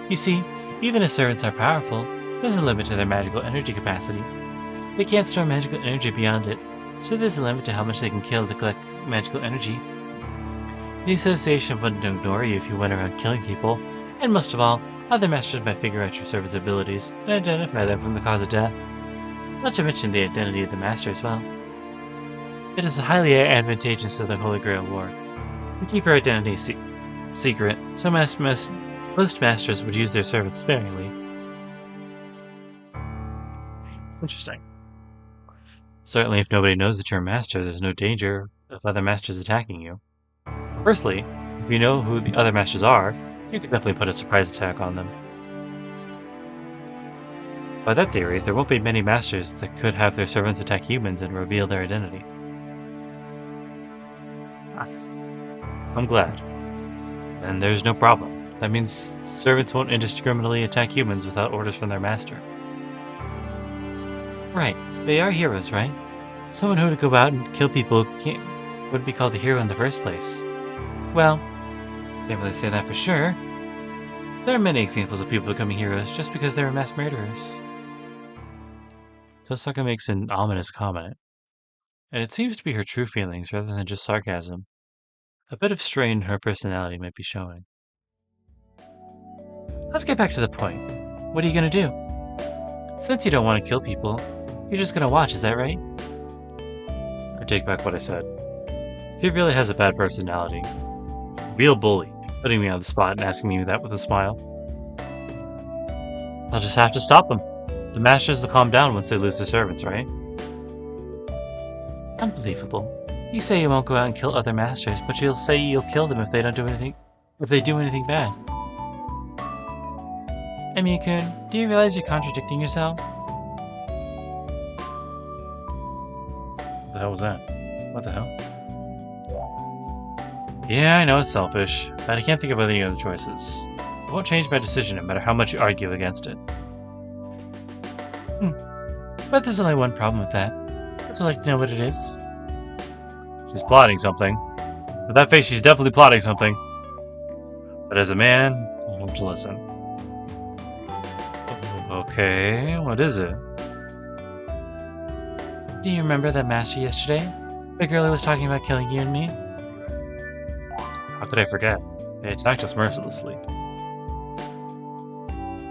A: You see, even if servants are powerful, there's a limit to their magical energy capacity. They can't store magical energy beyond it, so there's a limit to how much they can kill to collect magical energy. The association wouldn't ignore you if you went around killing people, and most of all, other masters might figure out your servant's abilities and identify them from the cause of death. Not to mention the identity of the master as well. It is highly advantageous to the Holy Grail War to keep your identity secret, so most masters would use their servants sparingly. Interesting. Certainly, if nobody knows that you're a master, there's no danger of other masters attacking you. Firstly, if you know who the other masters are, you could definitely put a surprise attack on them. By that theory, there won't be many masters that could have their servants attack humans and reveal their identity. I'm glad. And there's no problem. That means servants won't indiscriminately attack humans without orders from their master. Right, they are heroes, right? Someone who would go out and kill people wouldn't be called a hero in the first place. Well, can't really say that for sure. There are many examples of people becoming heroes just because they were mass murderers. Tosaka makes an ominous comment, and it seems to be her true feelings rather than just sarcasm. A bit of strain in her personality might be showing. Let's get back to the point. What are you gonna do? Since you don't want to kill people, you're just gonna watch, is that right? I take back what I said. He really has a bad personality. Real bully, putting me on the spot and asking me that with a smile. I'll just have to stop them. The masters will calm down once they lose their servants, right? Unbelievable. You say you won't go out and kill other masters, but you'll say you'll kill them if they do anything bad. Emi-kun, do you realize you're contradicting yourself? What the hell was that? What the hell? Yeah, I know it's selfish, but I can't think of any other choices. I won't change my decision no matter how much you argue against it. But there's only one problem with that. Would you like to know what it is? She's plotting something. With that face, she's definitely plotting something. But as a man, I have to listen. Okay, what is it? Do you remember that master yesterday? The girl who was talking about killing you and me? How could I forget? They attacked us mercilessly.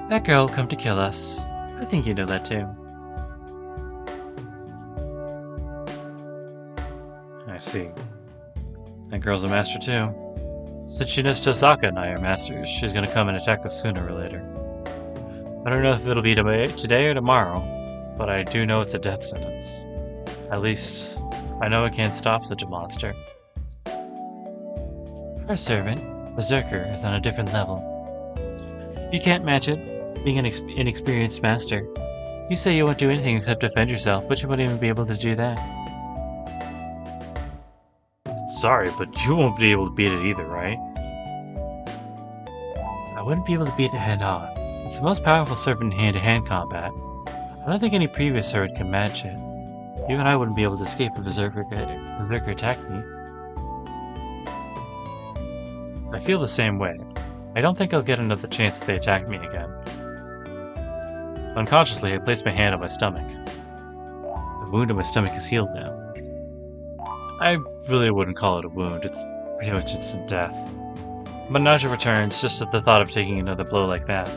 A: That girl will come to kill us. I think you know that too. I see. That girl's a master too. Since she knows Tosaka and I are masters, she's gonna come and attack us sooner or later. I don't know if it'll be today or tomorrow, but I do know it's a death sentence. At least, I know it can't stop such a monster. Her servant, Berserker, is on a different level. You can't match it, being an inexperienced master. You say you won't do anything except defend yourself, but you won't even be able to do that. Sorry, but you won't be able to beat it either, right? I wouldn't be able to beat it head-on. It's the most powerful servant in hand-to-hand combat. I don't think any previous servant can match it. You and I wouldn't be able to escape if Berserker attacked me. I feel the same way. I don't think I'll get another chance if they attack me again. Unconsciously, I placed my hand on my stomach. The wound on my stomach is healed now. I really wouldn't call it a wound, it's pretty much instant death. But nausea returns just at the thought of taking another blow like that.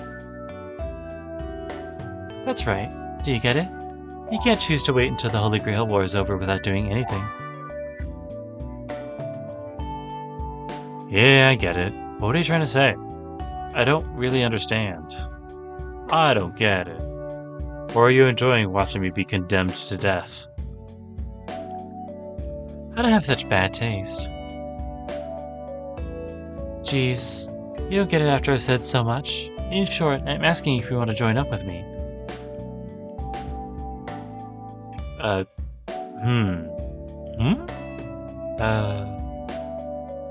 A: That's right. Do you get it? You can't choose to wait until the Holy Grail War is over without doing anything. Yeah, I get it. What are you trying to say? I don't really understand. I don't get it. Or are you enjoying watching me be condemned to death? I don't have such bad taste. Jeez, you don't get it after I've said so much. In short, I'm asking if you want to join up with me.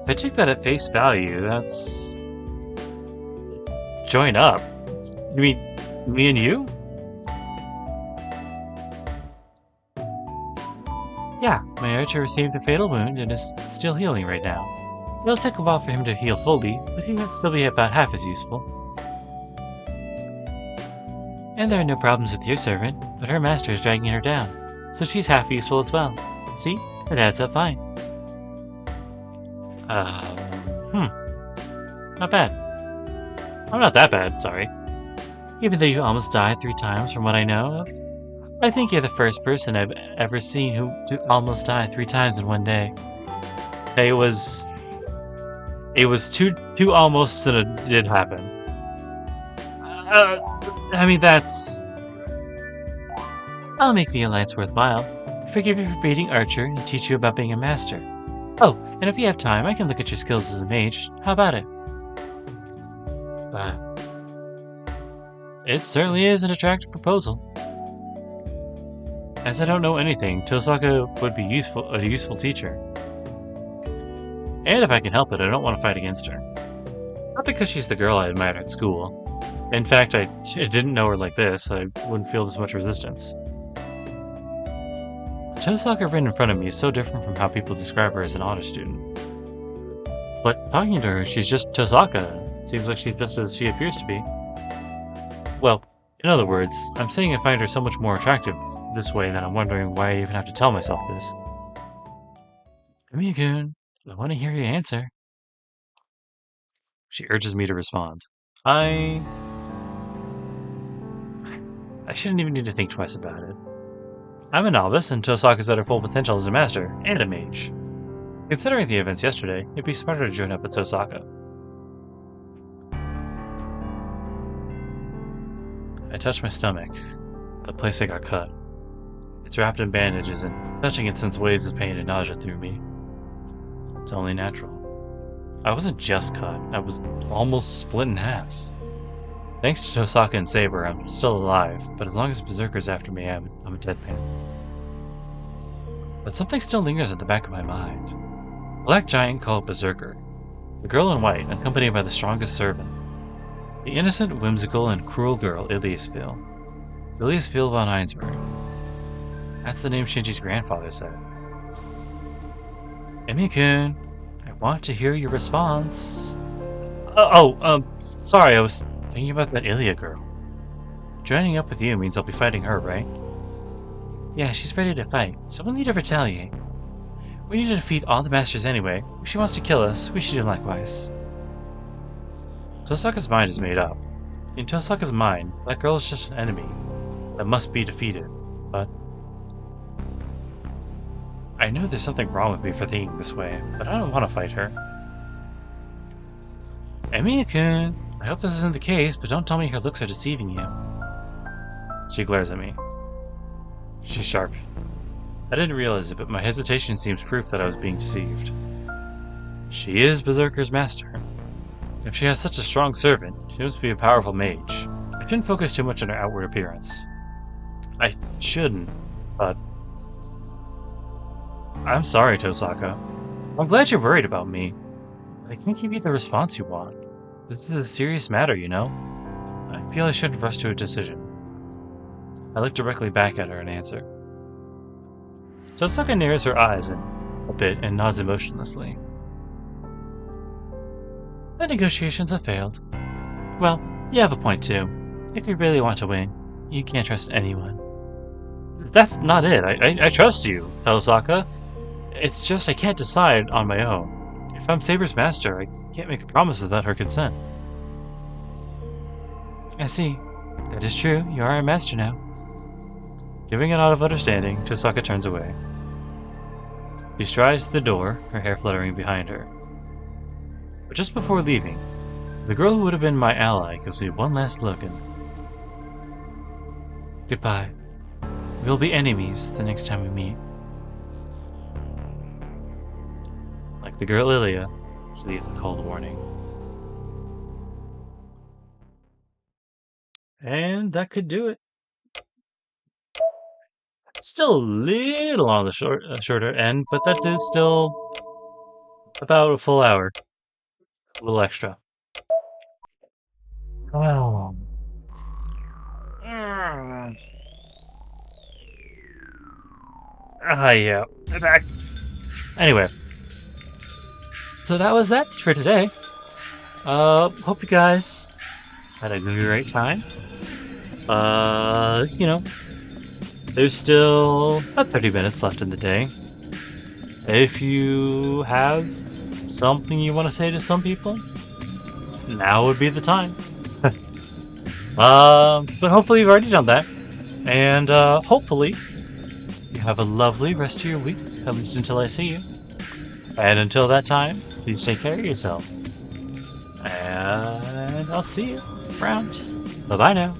A: If I take that at face value, that's... Join up? You mean, me and you? Yeah, my archer received a fatal wound and is still healing right now. It'll take a while for him to heal fully, but he will still be about half as useful. And there are no problems with your servant, but her master is dragging her down, so she's half useful as well. See? It adds up fine. Not bad. I'm not that bad, sorry. Even though you almost died 3 times from what I know of, I think you're the first person I've ever seen who almost died 3 times in one day. It was two almosts and it did happen. I mean, that's... I'll make the alliance worthwhile. Forgive you for beating Archer and teach you about being a master. Oh, and if you have time, I can look at your skills as a mage. How about it? It certainly is an attractive proposal. As I don't know anything, Tosaka would be a useful teacher. And if I can help it, I don't want to fight against her. Not because she's the girl I admired at school. In fact, I didn't know her like this, I wouldn't feel this much resistance. The Tosaka right in front of me is so different from how people describe her as an honor student. But talking to her, she's just Tosaka. Seems like she's just as she appears to be. Well, in other words, I'm saying I find her so much more attractive this way that I'm wondering why I even have to tell myself this. Amiya-kun, I want to hear your answer. She urges me to respond. I shouldn't even need to think twice about it. I'm a novice, and Tosaka's at her full potential as a master, and a mage. Considering the events yesterday, it'd be smarter to join up with Tosaka. I touch my stomach, the place I got cut. It's wrapped in bandages, and touching it sends waves of pain and nausea through me. It's only natural. I wasn't just cut, I was almost split in half. Thanks to Tosaka and Saber, I'm still alive, but as long as Berserker's after me, I'm a dead man. But something still lingers at the back of my mind. A black giant called Berserker. The girl in white, accompanied by the strongest servant. The innocent, whimsical, and cruel girl, Iliasville. Iliasville von Einsberg. That's the name Shinji's grandfather said. Emi-kun, I want to hear your response. Sorry, I was thinking about that Ilya girl. Joining up with you means I'll be fighting her, right? Yeah, she's ready to fight, so we'll need to retaliate. We need to defeat all the masters anyway. If she wants to kill us, we should do likewise. Tosaka's mind is made up. In Tosaka's mind, that girl is just an enemy that must be defeated. But I know there's something wrong with me for thinking this way, but I don't want to fight her. Emiya-kun, I hope this isn't the case, but don't tell me her looks are deceiving you. She glares at me. She's sharp. I didn't realize it, but my hesitation seems proof that I was being deceived. She is Berserker's master. If she has such a strong servant, she must be a powerful mage. I shouldn't focus too much on her outward appearance. I shouldn't, but... I'm sorry, Tosaka. I'm glad you're worried about me. But I can't give you the response you want. This is a serious matter, you know? I feel I shouldn't rush to a decision. I look directly back at her and answer. Tosaka narrows her eyes a bit and nods emotionlessly. The negotiations have failed. Well, you have a point too. If you really want to win, you can't trust anyone. That's not it. I trust you, Tosaka. It's just I can't decide on my own. If I'm Saber's master, I can't make a promise without her consent. I see. That is true. You are our master now. Giving a nod of understanding, Tosaka turns away. She strides to the door, her hair fluttering behind her. But just before leaving, the girl who would have been my ally gives me one last look and... Goodbye. We'll be enemies the next time we meet. Like the girl Ilya, she leaves a cold warning. And that could do it. Still a little on the shorter end, but that is still about a full hour. A little extra. Oh. Yeah. I'm back. Anyway. So that was that for today. Hope you guys had a great time. You know, there's still about 30 minutes left in the day. If you have something you want to say to some people, now would be the time. But hopefully you've already done that. And hopefully you have a lovely rest of your week, at least until I see you. And until that time, please take care of yourself. And I'll see you around. Bye-bye now.